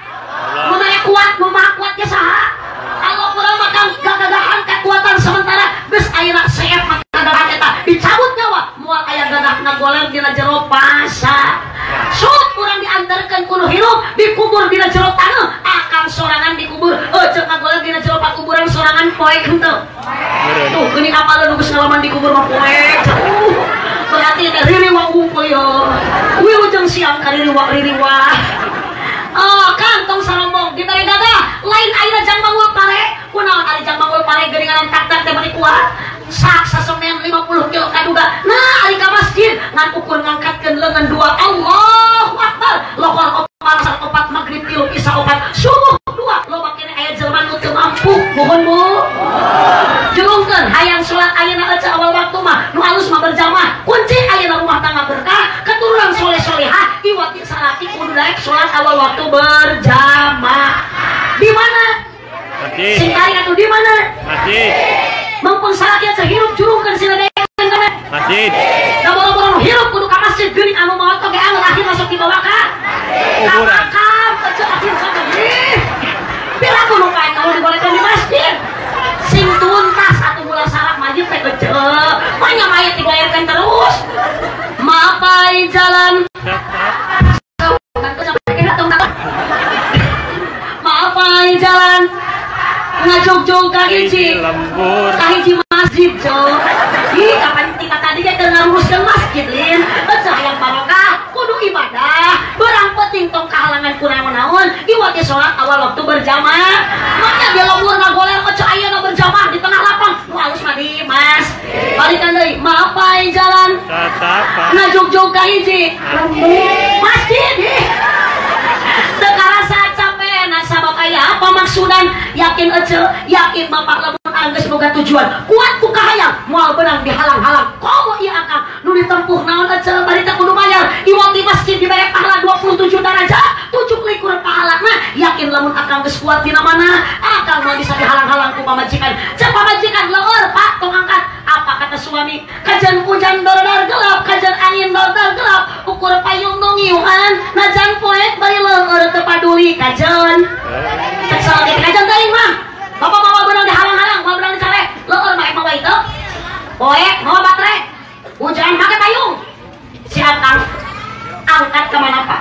Nu mere kuat, nu maha kuat teh saha? Kalau kurang makan gagahan kekuatan sementara geus ayeuna seep mah gagahan eta dicabut nyawa, moal aya gagah ngagoler dina jero pasar. Sok dikubur dina jero taneuh akang sorangan dikubur cek kagoler dina jero pakuburan sorangan poek henteu tuh geuning apal nu geus ngalaman dikubur mah poek berarti teh ririwa unggul yo wilujeng siang ka ririwa Kang tong sarombong di tare gagah lain ayeuna jang manggul pare kunaon ari jang manggul pare geuningan tak-tak teh bari kuat sak sasemen 50 kilo kaduga nah ari ka masjid ngan ukur ngangkatkeun leungeun dua Allahu Akbar lohor opat maghrib tilu isya opat subuh dua loba kene aya jelema nu teu mampu mohon Bu julungkeun hayang salat ayeuna aja awal waktu mah nu alus mah berjamaah kunci ayeuna rumah tangga berkah keturunan soleh-solehah iwati salati kudu daek salat awal waktu berjamaah di mana Masjid. sing tarik atuh di mana Masjid. mumpun salaki aja hirup jurungkeun sila daek kana Masjid. da boro-boro hirup kudu ka masjid geuning anu maot oge anu akhir masuk di bawah ka Kuburan. makam aja akhir ka bila kudu kae kalau dibolehkan di masjid sing tuntas atuh mula salah majid teh keceu manya mayat dibayarkan terus mapai jalan mapai jalan ngajog-jog ka hiji Lembur. ka hiji masjid jo ih kapan tika tadi ge keur ngaruruskeun masjid lin ecah yang barokah kudu ibadah barang penting tong kahalangan kunaon-naon iwati salat awal waktu berjamaah makanya dia lembur ngagoler ecah ayeuna berjamaah di tengah lapang nu alus mah di mas balikan deui mapai jalan Tatapa. ngajog-jog ka hiji masjid ih teu karasa capek na sabab aya apa maksudan yakin ece yakin bapak lamun anggeus boga tujuan kuat ku kahayang moal beunang dihalang-halang komo ieu akang nu ditempuh naon ece bari teh kudu bayar iwati masjid dibere pahala 27 derajat 7 pahala nah yakin lamun akang geus kuat dina mana akang moal bisa dihalang-halang ku pamajikan cek pamajikan leueur Pak tong angkat apa kata suami kajan hujan dordar gelap kajan angin dordar gelap ukur payung dongiuhan najan poek bari leueur teu paduli kajan cek salah kita kajan teuing mah bapak-bapak beunang dihalang-halang mau beunang dicare leueur mah emang bae teu poek mau baterai hujan make payung si akang angkat ke mana Pak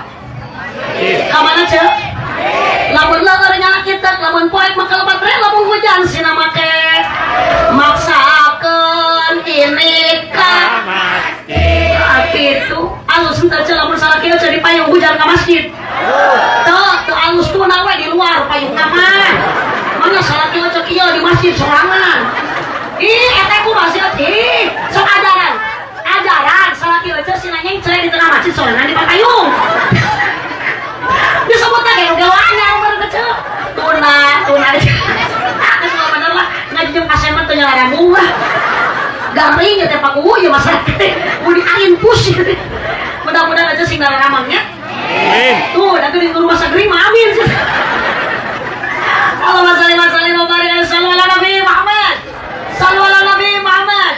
ke mana cek lamun leueur nyala kitek lamun poek make baterai lamun hujan sina make maksakeun ini ka Masjid. itu alus henteu ceul lamun salah kieu jadi payung hujan ka masjid teu alus tuna we di luar payung ka mah mana salah kieu cek ieu di masjid sorangan ih eta kumaha sih ih sok ajaran salah kieu cek sinanya cerai di tengah masjid sorangan di payung disebut lagi gawanya umur kecil tuna aku semua bener lah ngajeng kasemen teu nyala rambung lah garing ya teh paku ya masyarakat mau di angin pusing mudah-mudahan aja sing ramangnya Amin. tuh dan tuh di rumah sagri mah amin Allahumma shalli wa sallim wa barik ala Nabi Muhammad sallu ala Nabi Muhammad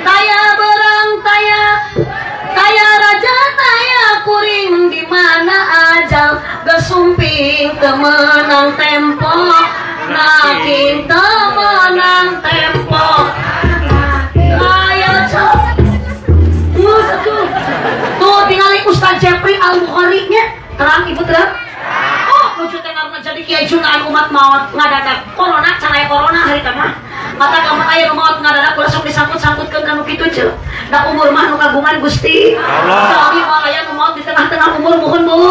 taya berang taya raja taya kuring di mana ajal gesumping temenang tempo naking temenang tempo tuh tinggali Ustaz Jeffrey Al-Bukhari nya terang ibu terang oh lucu teh karena jadi kiai junaan umat maut ngadadak corona caranya corona hari mah mata kamu aya nu maut ngadadak ulah sok disangkut-sangkutkeun kanu kitu ceul da umur mah nu kagungan Gusti Allah tapi mau aya nu maut di tengah-tengah umur mohon Bu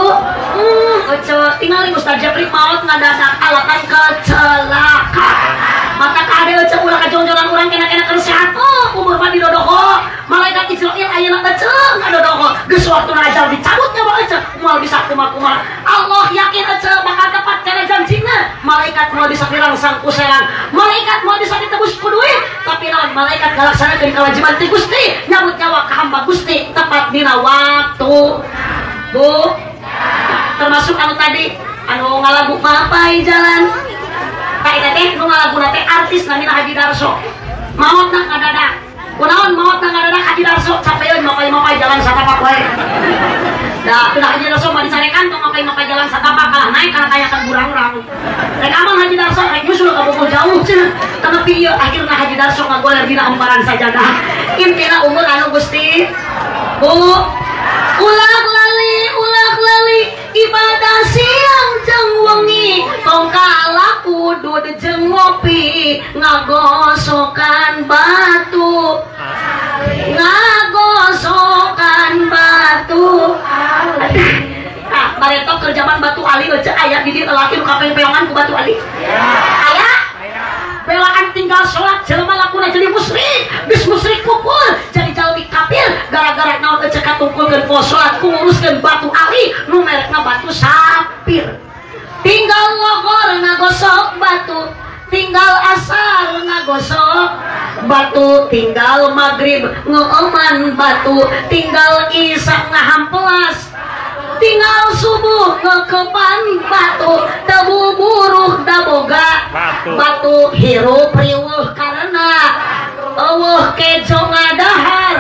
tinggali Ustaz Jeffrey maut ngadadak alatan kecelakaan mata kade ece ulah kajonjolan urang kena-kena keur sehat umur mah didodoho malaikat Israil ayeuna teh ceung ngadodoho geus waktuna ajal dicabut nya bae ece moal bisa kumaha Allah yakin ece bakal tepat kana janjina malaikat moal bisa dirangsang ku serang malaikat moal bisa ditebus ku duit tapi lawan malaikat ngalaksanakeun kewajiban ti Gusti nyabut nyawa ka hamba Gusti tepat dina waktu Bu termasuk anu tadi anu ngalagu mapai jalan kayak teh nu ngalaguna teh artis namina Haji Darso maot na ngadadak kunaon maot na ngadadak Haji Darso capeun mapai jalan satapak wae da teu Haji Darso mah disarekan tong mapai jalan satapak kalah naik kana kayakan burang-urang rek aman Haji Darso rek nyusul ka bogor jauh cenah tapi ieu akhirna Haji Darso ngagoler dina amparan sajadah intina umur anu Gusti Bu ulah lali ibadah si jeung wengi tongkala kudud jeung ngopi ngagosokan batu nah bareto ke zaman batu ali aja aya di dieu laki nu kapeng-peongan ku batu ali aya belaan tinggal sholat jelema lakuna jadi musyrik geus musyrik kufur jadi jalmi kafir gara-gara naon ece katungkulkeun poe sholat ku nguruskeun batu ali nu merekna batu sapir tinggal lohor ngagosok batu tinggal asar ngagosok batu tinggal maghrib ngeuman batu tinggal isya ngahampelas tinggal subuh ngekepan batu tebu buruh daboga batu hirup riweuh karena eueuh kejo ngadahar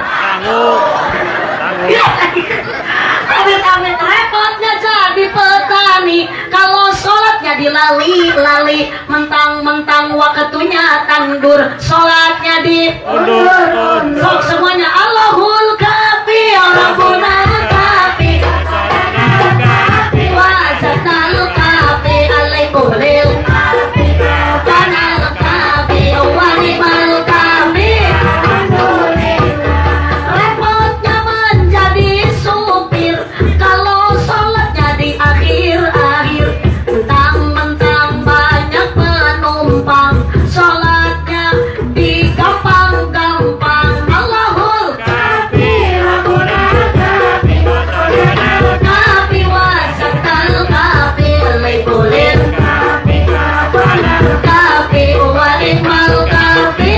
amit-amit repotnya jadi petani kalau sholatnya dilali-lali mentang-mentang waktunya tandur sholatnya diundur sok semuanya Allahul kafi Rabbuna kafi wajadnal kafi alaikumul kafi kanal kafi wanimal kafi repotnya menjadi supir kalau sholatnya di akhir-akhir mentang-mentang banyak penumpang sholatnya di gampang-gampang Allahul kafi Rabbuna kafi kafi wajadnal kafi alaikumul kafi kafi wanimal kafi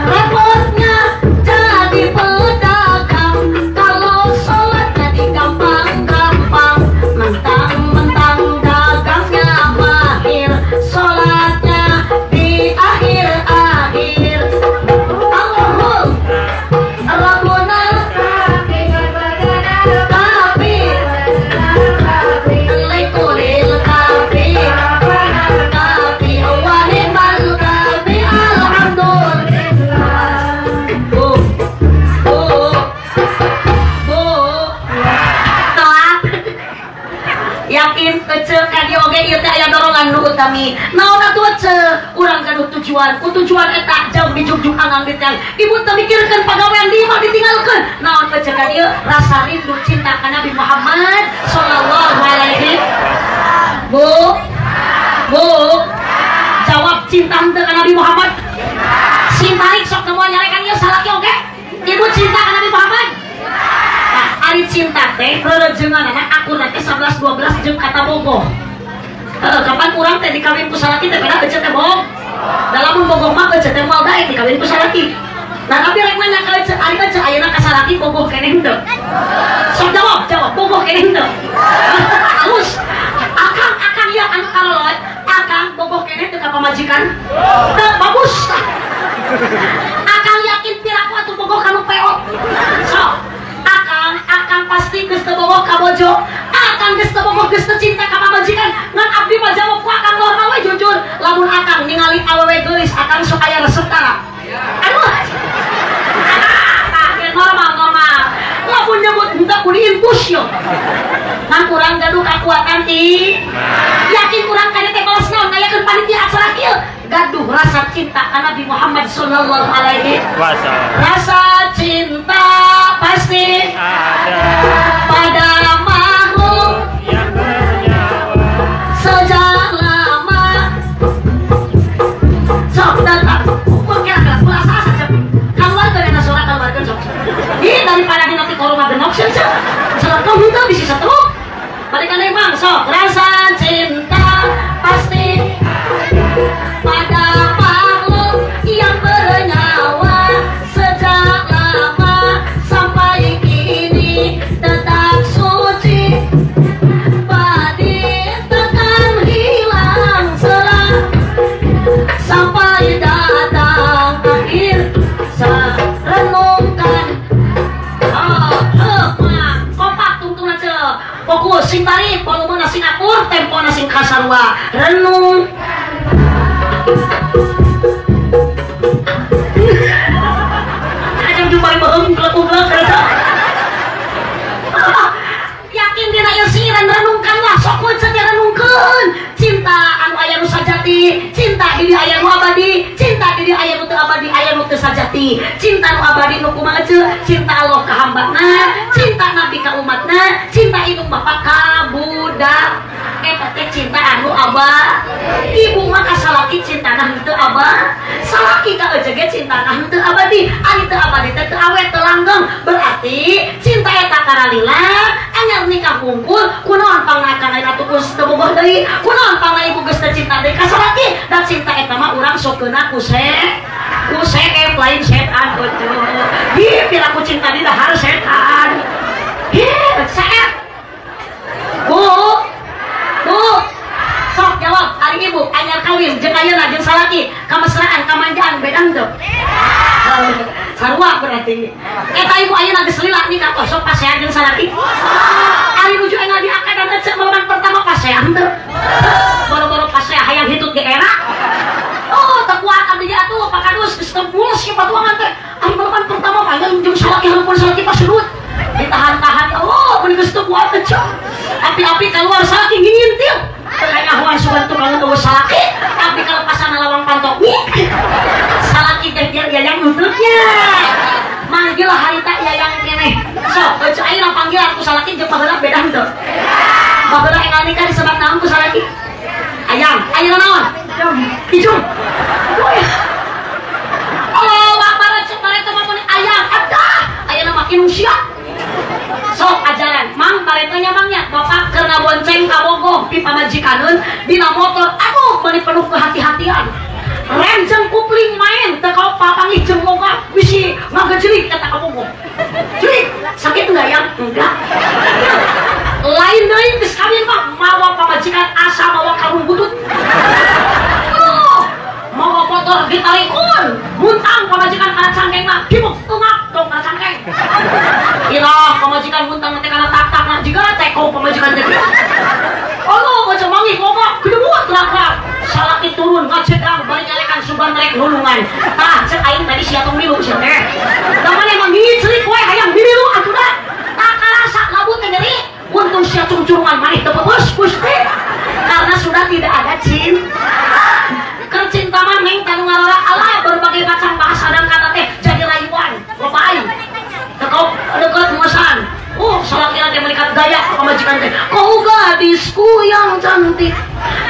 repotnya jadi pedagang kalau sholatnya di gampang-gampang mentang-mentang dagangnya mahir sholatnya di akhir-akhir Allahul Rabbuna kafi alaikumul kafi kafi wanimal kafi alhamdulillah bu toat yakin kecil kadi oge ieu teh aya dorongan nu utami naon atuh ceu urang kanu tujuan eta jam dijugjug angang ditang ibu teh mikirkeun pagawean di imah ditinggalkeun naon ceu ka dieu rasa rindu cinta ka Nabi Muhammad sallallahu alaihi bu jawab cinta henteu ka Nabi Muhammad simpalik sok teu moal nyarekan ieu salaki oge ibu cinta ka Nabi Muhammad nah ari cinta teh reurejeunganna akurna teh 11 12 jeung kata bogoh kapan urang teh dikawin ku salaki teh beda ece teh bohong da lamun bogoh mah ece teh moal daek dikawin ku salaki nah tapi rek nanya ka ece ari teh ayeuna ka salaki bogoh keneh henteu sok jawab bogoh keneh henteu halus akang ya anu kalolot akang bogoh keneh teu ka pamajikan teu bagus akang yakin piraku atuh bogoh kanu peot sok akang pasti geus teu bogoh ka bojo akang geus teu bogoh geus teu cinta ka pamajikan ngan abdi mah jawab ku akang normal we jujur lamun akang ningali awewe geulis akang sok aya resep tara aduh normal lamun nyebut henteu ku diinfus yo ngan kurang gaduh kakuatan ti yakin kurang kana teh balas naon ngayakeun panitia acara kieu gaduh rasa cinta ka Nabi Muhammad sallallahu alaihi wasallam rasa cinta pasti ada pada makhluk yang bernyawa sejak lama sok datang ukur kira-kira puasa saja keluarga dana surat keluarga sok ini daripada di nanti koroma genok saja salah kau minta bisa satu balik aneh bang sok rasa cinta pasti pada makhluk yang bernyawa sejak lama sampai kini cinta Allah ke hambana, cinta Nabi ke umatna, cinta indung bapak ka budak. Eta teh cinta anu abah. Ibu mah ka salaki cintana henteu abah. Salaki ka ejege cintana henteu abadi. Ari teu abadi teh teu awet teu langgeng. Berarti cinta eta karalila anyar nikah hungkul kunaon pangakana tukus teu bogoh deui. Kunaon pangna ibu geus teu cinta deui ka salaki. Dan cinta eta mah urang sok keuna kuse lain setan betul. Hi piraku cinta di dahar setan. Hi seet. Bu, sok jawab. Ari ibu anyar kawin jeung ayeuna jeung salaki kamesraan kamanjaan beda henteu? Sarua berarti. Eta ibu ayeuna geus lila nikah kok sok pasean jeung salaki. Ari nuju enggal diakad dan cek malaman pertama pasean henteu? Boro-boro pasean hayang hitut ge era. Oh, tekuat abdi atuh pakadus geus tempulus ke patuangan teh. Ari malaman pertama panggil jeung salaki hampun salaki pasurut. Ditahan-tahan. Oh, mun geus teu kuat teh. Api-api keluar salaki ngintil. Kayak ahuan sugan tukang teu salaki, tapi kalau pasana lawang pantok. Salaki teh yayang nuntutnya. Manggil harita yayang keneh. So, eueuh ayeuna panggilan ku salaki jeung baheula beda henteu? Baheula enggal nikah disebut naon ku salaki? Ayang, ayeuna naon? Ijung. Oh, bapak cek bareta mah mun ayang, adah. Ayeuna makin usia. Sok ajaran, mang baretanya mangnya bapak keur ngabonceng ka bogoh pi pamajikaneun dina motor. Aduh, meuni penuh kehati-hatian. Rem jeung kupling main teu ka papangih jeung boga bisi ngagejlik eta ka bogoh. Jadi sakit enggak yang? Enggak. Lain deui geus kawin mah mawa pamajikan asa mawa karung butut. Mawa motor ditarikun, muntang pamajikan kana cangkeng mah dibuk tungak dong kana cangkeng. Irah pamajikan muntang teh kana tak-tak na jiga teko pamajikan teh. Oh, baca mangi boga kedua telak-telak. Salaki turun ngacedang bari nyalekan suban rek lulungan. Tah cek aing tadi sia tong milu sia teh. Da mane mah ngicrik we hayang dirilu atuh da. Tak karasa labu teh nyeri. Untung sia cungcurungan maneh teu beus teh. Karena sudah tidak ada cinta mah neng tanu ngarora Allah berbagai macam bahasa dan kata teh jadi rayuan loba aing tekok dekat muasan. Salaki teh melihat gaya pamajikan teh. Kau gadisku yang cantik,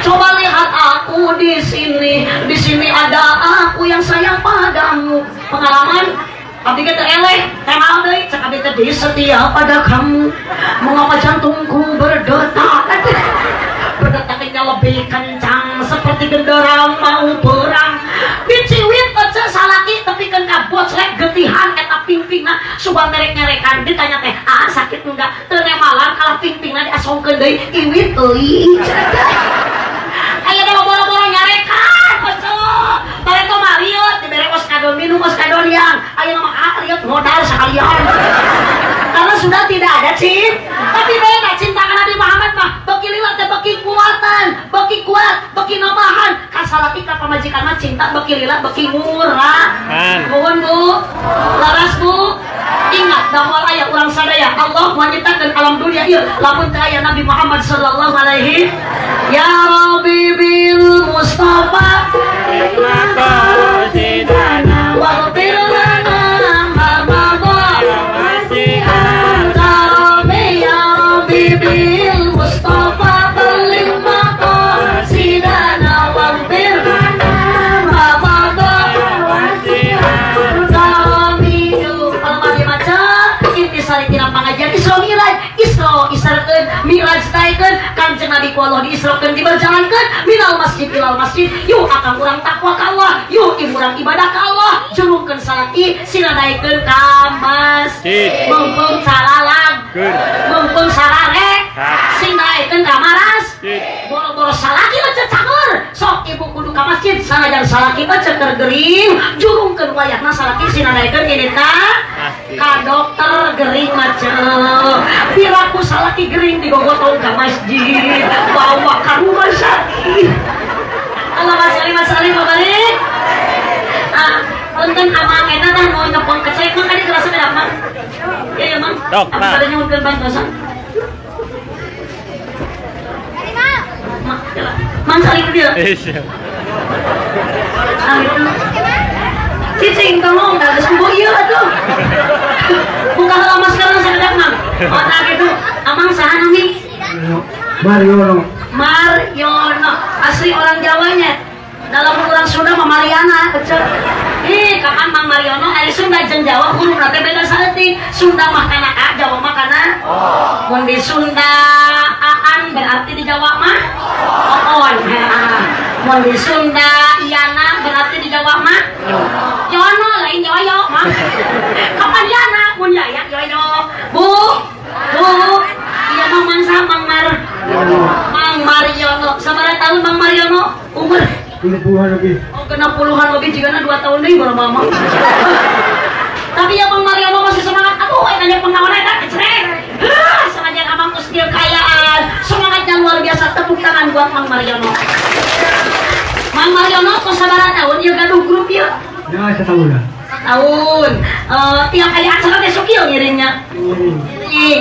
coba lihat aku di sini. Di sini ada aku yang sayang padamu. Pengalaman abdi teh eleh teh naon deui cek abdi teh setia pada kamu. Mengapa jantungku berdetak? Berdetaknya lebih kencang seperti genderang mau perang. Diciwit aja salaki tapi kan kabocrek getihan eta pingpingna subang nerek-nerekan ditanya teh sakit enggak teu nemalan kalah pingpingna diasongkeun deui iwit euy. Aya da boro-boro nyarekan betul. Bareto mariot dibere oskadon minum oskadon yang aya mah ariot modal sekalian. Karena sudah tidak ada tapi beda cinta kana Nabi Muhammad mah beki lila teh beki kuatan, beki kuat, beki nambahan. Kan salaki ka pamajikan mah cinta beki lila beki murah. Nuhun Bu. Laras Bu. Ingat damoal aya urang sadaya Allah menciptakan alam dunia ieu lamun teu aya Nabi Muhammad sallallahu alaihi. Ya Rabbi bil Mustafa Sidana wa lana bil Mustafa baligh maqasidana waghfir lana ma madha wasi'an kamilu. Almari maca intisari tina pangajian Isra Mi'raj. Israkeun Mi'raj taikeun Kanjeng Nabi ku Allah diisrakeun diberjalankeun minal masjid ilal masjid. Yuk akang urang takwa ka Allah, yuk urang ibadah ka Allah, jurungkeun salaki sinadaikeun ka masjid. Mumpung salalang, mumpung sararek sindaikeun ka maras. Boro-boro salaki mah cacanger. Sok ibu kudu ka masjid sanajan salaki mah ceker gering, jurungkeun wayahna salaki sinadaikeun ini ka dokter gering mah piraku salaki gering digogotong ka masjid bawa ka rumah sakit. Allahumma sholli wa barik. Punten amang eta tah mau nyepong kecek mah kadi kerasa beda mah. Ya Mang. Apa ada nyuwunkeun bantuan? Mang salih ke dia. Cicing tolong dah geus kubu ieu atuh. Mariono. Mariono. Asli orang Jawanya. Dalam orang Sunda mah Mariana. Kapan Mang Mariono ari Sunda jeung Jawa huruf teh beda saeutik. Sunda mah kana A, Jawa mah kana mun di Sunda aan berarti di Jawa mah oon. Mun di Sunda Iana berarti di Jawa mah Yono lain Yoyo mah. Kapan Yana mun Yaya Yoyo. Bu. Iya Mang Mansa Mang Mariono. Sabaraha tahun Mang Mariono umur? 20-an lebih. Oh, kena puluhan lebih jika 2 tahun nih baru mama. Tapi ya Bang Mariono masih semangat. Aduh, tanya pengawan eta kecrek. Sengaja abang terus dia kayaan. Semangatnya luar biasa. Tepuk tangan buat Bang Mariono. Bang Mariono kok sabaraha tahun ya gaduh grup ya? Ya, setahun lah. Tahun. Tiap kali acara besok ya ngiringnya.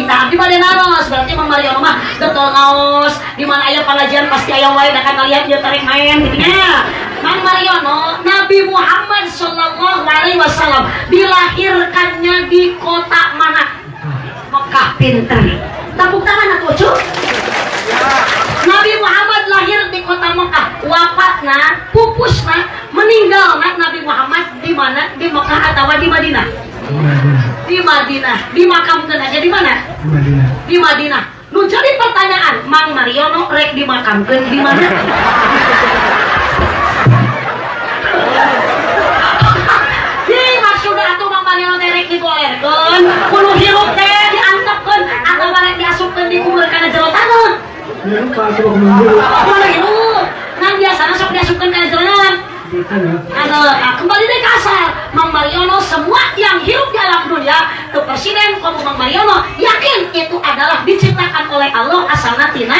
Tapi pada naros berarti Bang Mariono mah betul ngaos di mana aya pelajaran pasti aya wae da kan lihat dia tarik main gitu ya. Bang Mariono Nabi Muhammad sallallahu alaihi wasallam dilahirkannya di kota mana? Mekah. Pinter. Tepuk tangan atuh cu. Nabi Muhammad lahir di kota Mekah, wafatna, pupusna, meninggalna Nabi Muhammad di mana? Di Mekah atau di Madinah? Di Madinah. Dimakamkan aja di mana? Di Madinah. Nu jadi pertanyaan, Mang Mariono rek dimakamkan di mana? Maksudnya atuh Mang Mariono teh rek digolerkeun, kudu hirup teh diantepkeun atau rek diasupkeun di kubur kana jero taneuh. Ya, Pak, coba kemana? Mana gitu? Nang biasanya sok diasupkeun kana jero naon? Kembali deh kasar Mang Mariono semua yang hidup di alam dunia ke presiden kamu Mang Mariono yakin itu adalah diciptakan oleh Allah asalna tina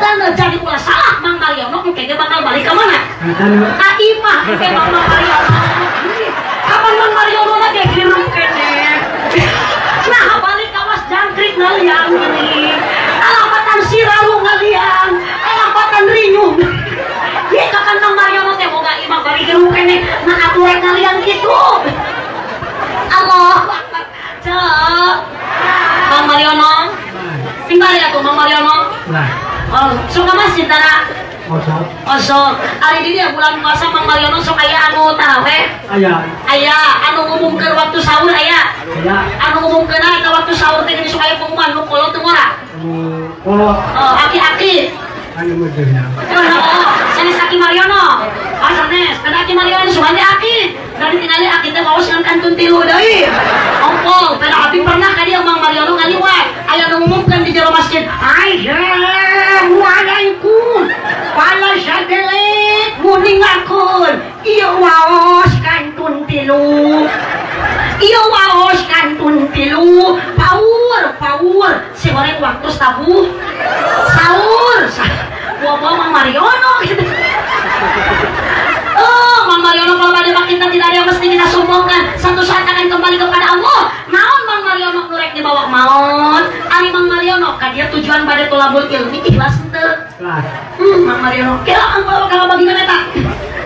tanda jadi pula salah Mang Mariono mungkin bakal balik ke mana? Aimah ke Mang Mariono kapan Mang Mariono lagi hirup kene nah balik kawas jangkrik ngaliang ini alampatan siralu ngaliang alampatan rinyung dia kapan Mang Mariono teh boga imah bari hirup kene nah atuh rek ngaliang kitu Allah cek Mang Mariono tinggal ya tuh Mang Mariono oh suka masjid tara osok hari ini ya bulan puasa Mang Mariono sok aya anu taraweh aya anu ngumumkeun waktu sahur aya anu ngumumkeun eta waktu sahur teh geus sok aya pengumuman nu kolot teu ora aki-aki sanes Aki Mariono sanes kada Aki Mariono sugan Aki dan ditinggali Aki teh maos ngan kantun 3 deui ongkol pada Abi pernah ka dieu Mang Mariono ngaliwat aya nu ngumumkeun di jero masjid waalaikum pala sadelet muningakeun ieu waos kantun 3 ieu waos kantun 3 power si goreng waktu tabuh sahur bawa Mang Mariono gitu. Oh Mang Mariono kalau pada kita tidak ada yang mesti kita sombongkan satu saat akan kembali kepada Allah naon Mang Mariono nurek dibawa maut ari Mang Mariono kan dia tujuan pada tolabul ilmi ikhlas teu Mang Mariono kira angkau kalau bagaimana tak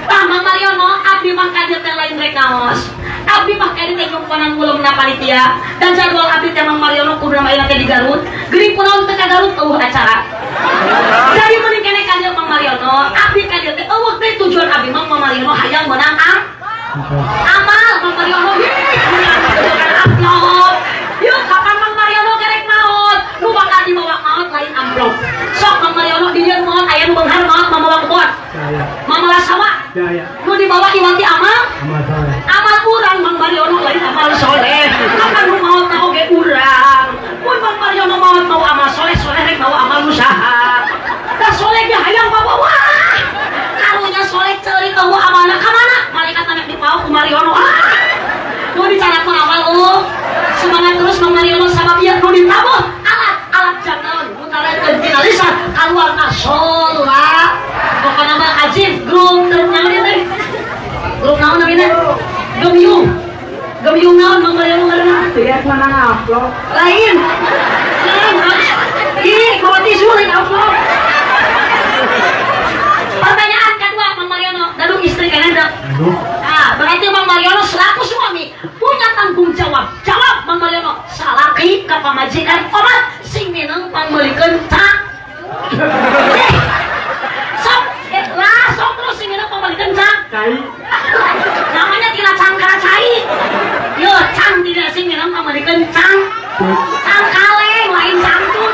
Mang Mariono abdi mah kadir teh lain rek ngaos abdi mah kadir teh nyumponan ngulumna panitia dan jadwal abdi teh Mang Mariono kudu main teh di Garut geuning punaon teh ka Garut acara jadi mending kene kadir Mang Mariono abdi kadir teh eueuh teh tujuan abdi Mang Mariono hayang menang amal Mang Mariono amplop yuk kapan Mang Mariono kerek maut nu bakal dibawa maut lain amplop sok Mang Mariono di dieu maut aya nu beunghar maut mamawa kebon mamawa sawah nu dibawa iwati amal urang Mang Mariono lain amal soleh kapan nu maut na oge urang mun Mang Mariono maut mau amal soleh rek bawa amal usaha da soleh ge hayang bawa karunya soleh ceurik eueuh amalna ka mana malaikat anak dipaok ku Mariono nu dicanakeun amal semangat terus Mang Mariono sabab ieu nu ditabuh alat jangan mutarakeun tina lisan kaluarna sholat pokona mah ajib grup naon teh grup naon namina gemyung naon Mang Mariono ngaranna lihat mana ngupload lain ih bawa tisu lain upload pertanyaan kedua Mang Mariono dadung istri kan ada berarti Mang Mariono selaku suami punya tanggung jawab Mang Mariono salaki ka pamajikan obat sing mineng pambeulikeun Kaleng lain cantut.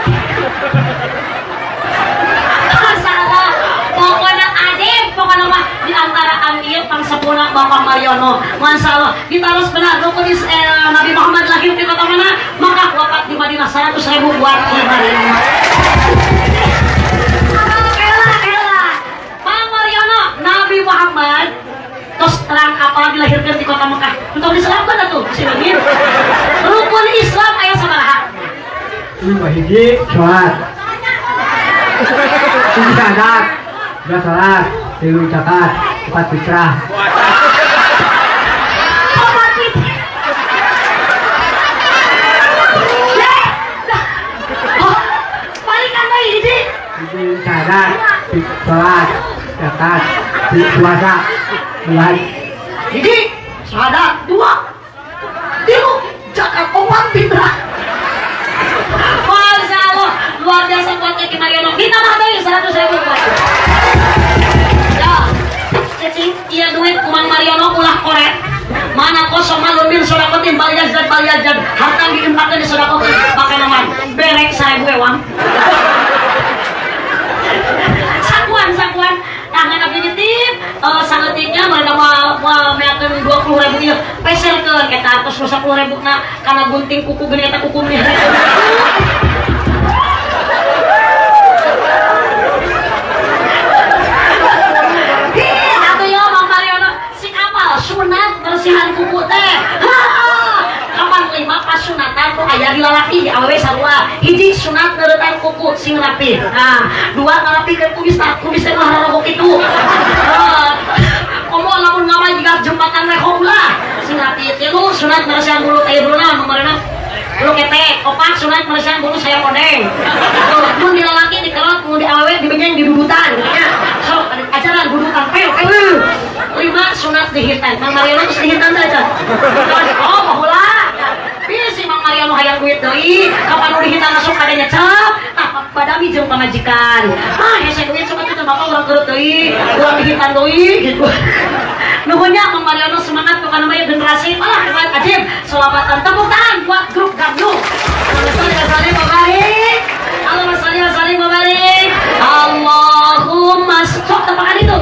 Masalah pokoknya adem pokoknya mah di antara ieu pangsepuna Bapak Mariono. Masalah ditaros benar rukun Nabi Muhammad lahir di kota mana? Maka wafat di Madinah 100.000 buat Mariono. Nabi Muhammad terus terang apa dilahirkan di kota Mekah untuk diselamatkan atuh si Nabi. Rukun Islam aya sabaraha? Hiji sholat, hiji sadat, dua sholat, tilu zakat, empat fitrah. Balikan deui hiji. Hiji sadat, sholat, zakat, puasa, bulan. Hiji syahadat, dua tilu zakat, empat fitrah. Masya Allah, luar biasa buat Eki Mariono. Ditambah deui 100.000 buat. Ya, cicing ieu duit kumang Mariono ulah koret. Mana kosong malun bil sodakotin baliyazad harta diimpakeun di sodakotin pakai nama berek 1000 ewang. Sakuan tangan abdi nitip sangetiknya mereka mau meakeun 20.000 ieu peserkeun eta atos 10.000 na kana gunting kuku geuning eta kukunya. Atuh yo Mang Mariono si apal sunat bersihan kuku teh. Kapan lima pas sunatan tuh aya di lalaki awewe sarua. Hiji sunat neuretan kuku sing rapi. Nah, dua ngarapikeun kumis teh mah rarogok kitu. Komo lamun ngama jiga jembatan rehong lah. Sing rapi tilu sunat bersihan bulu aya bulu naon Mariono? Bulu ketek, opat sunat bersihan bulu saya podeng. Mun di lalaki dikerot, mun di awewe dibenjeng di dudutan. So, ajaran dudutan peu. 5 sunat dihitan. Mang Mariono geus dihitan teh can. Oh, baheula. Bisi Mang Mariono hayang duit deui, kapan nu dihitan asup kada nyecep, tah badami jeung pamajikan. Hese duit sok atuh bapak urang keureup deui, urang dihitan deui gitu. Nuhunnya Mang Mariono semangat tuh kana mah generasi. Alah, riwayat ajib. Selawatan tepuk tangan buat grup Gabnu. Allahumma shalli wa sallim wa barik. Allahumma sok tepakan itu.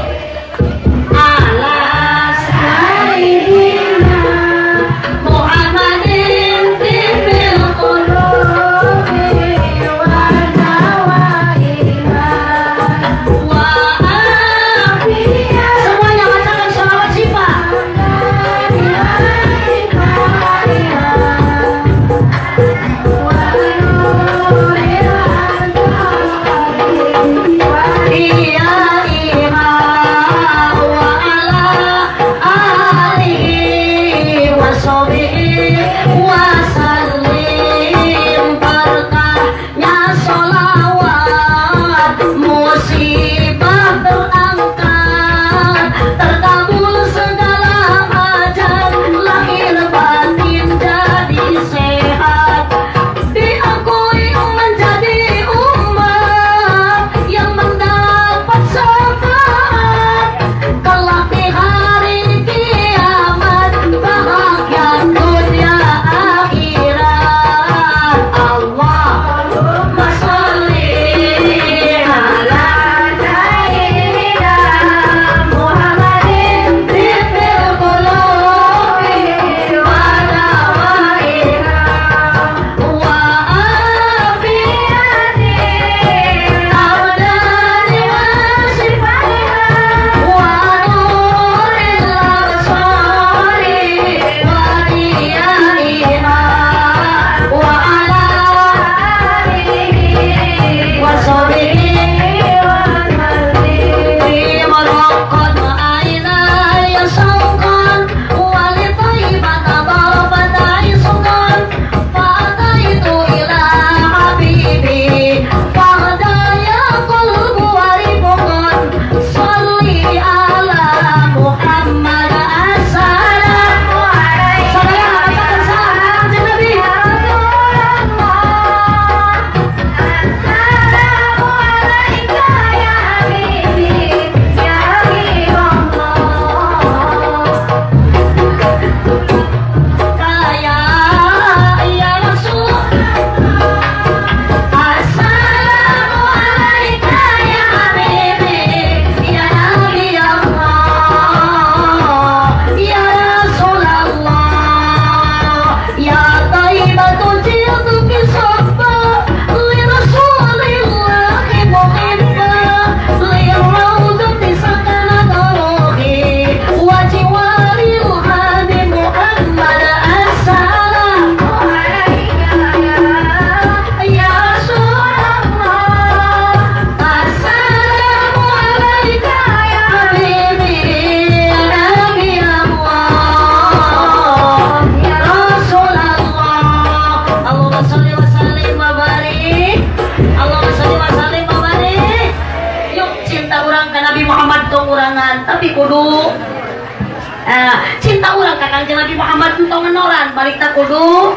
kudu cinta orang ka Kangjeng Nabi Muhammad entong ngenoran balik tak kudu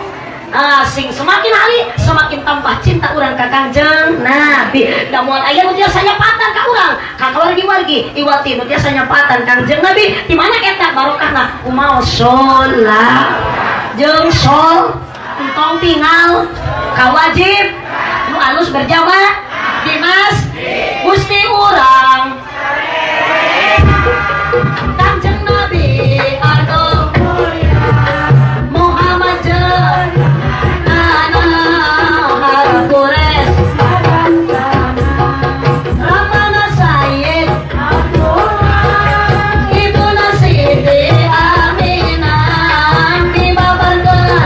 sing semakin hari semakin tambah cinta orang ka Kangjeng Nabi. Lamun aya nu tiasa nyapatan ka urang ka wargi-wargi iwati nu tiasa nyapatan Kangjeng Nabi di mana eta barokahna kumaha sholat jeung sol entong tinggal kawajib nu alus berjamaah di masjid Gusti urang Kangjeng Nabi anu Muhammad jeung Quraisy Ramana Sayyid Ibuna Siti Aminah dibabarkeun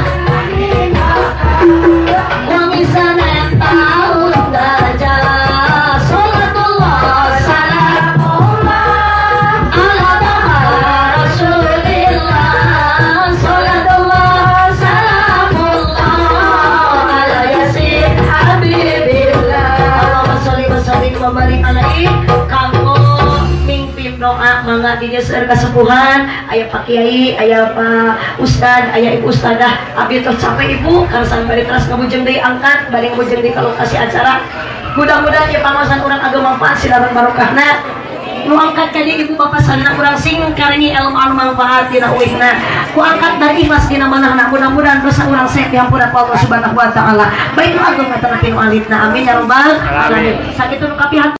wangi sanet taun dajah salatullah salamullah ala taha rasulillah salatullah salamullah ala yasin habibillah Allahumma sholli wa sallim wa barik alaihi kanggo mingpin doa mangga digeser kasepuhan aya Pak Kiai aya Pak Ustad aya Ibu Ustadah abdi tos capek Ibu karsan bari teras ngabujeng deui angkat bari ngabujeng deui ka lokasi acara mudah-mudahan ieu pangaosan urang agama manfaat silaran barokahna nu angkat kali Ibu Bapak sadana urang sing karenyi ilmu anu manfaat dina uihna ku angkat dari ikhlas dina manahna mudah-mudahan dosa urang sehat diampura ku Allah Subhanahu wa taala baik nu agama terapi nu alitna amin ya rabbal alamin sakitu nu kapihan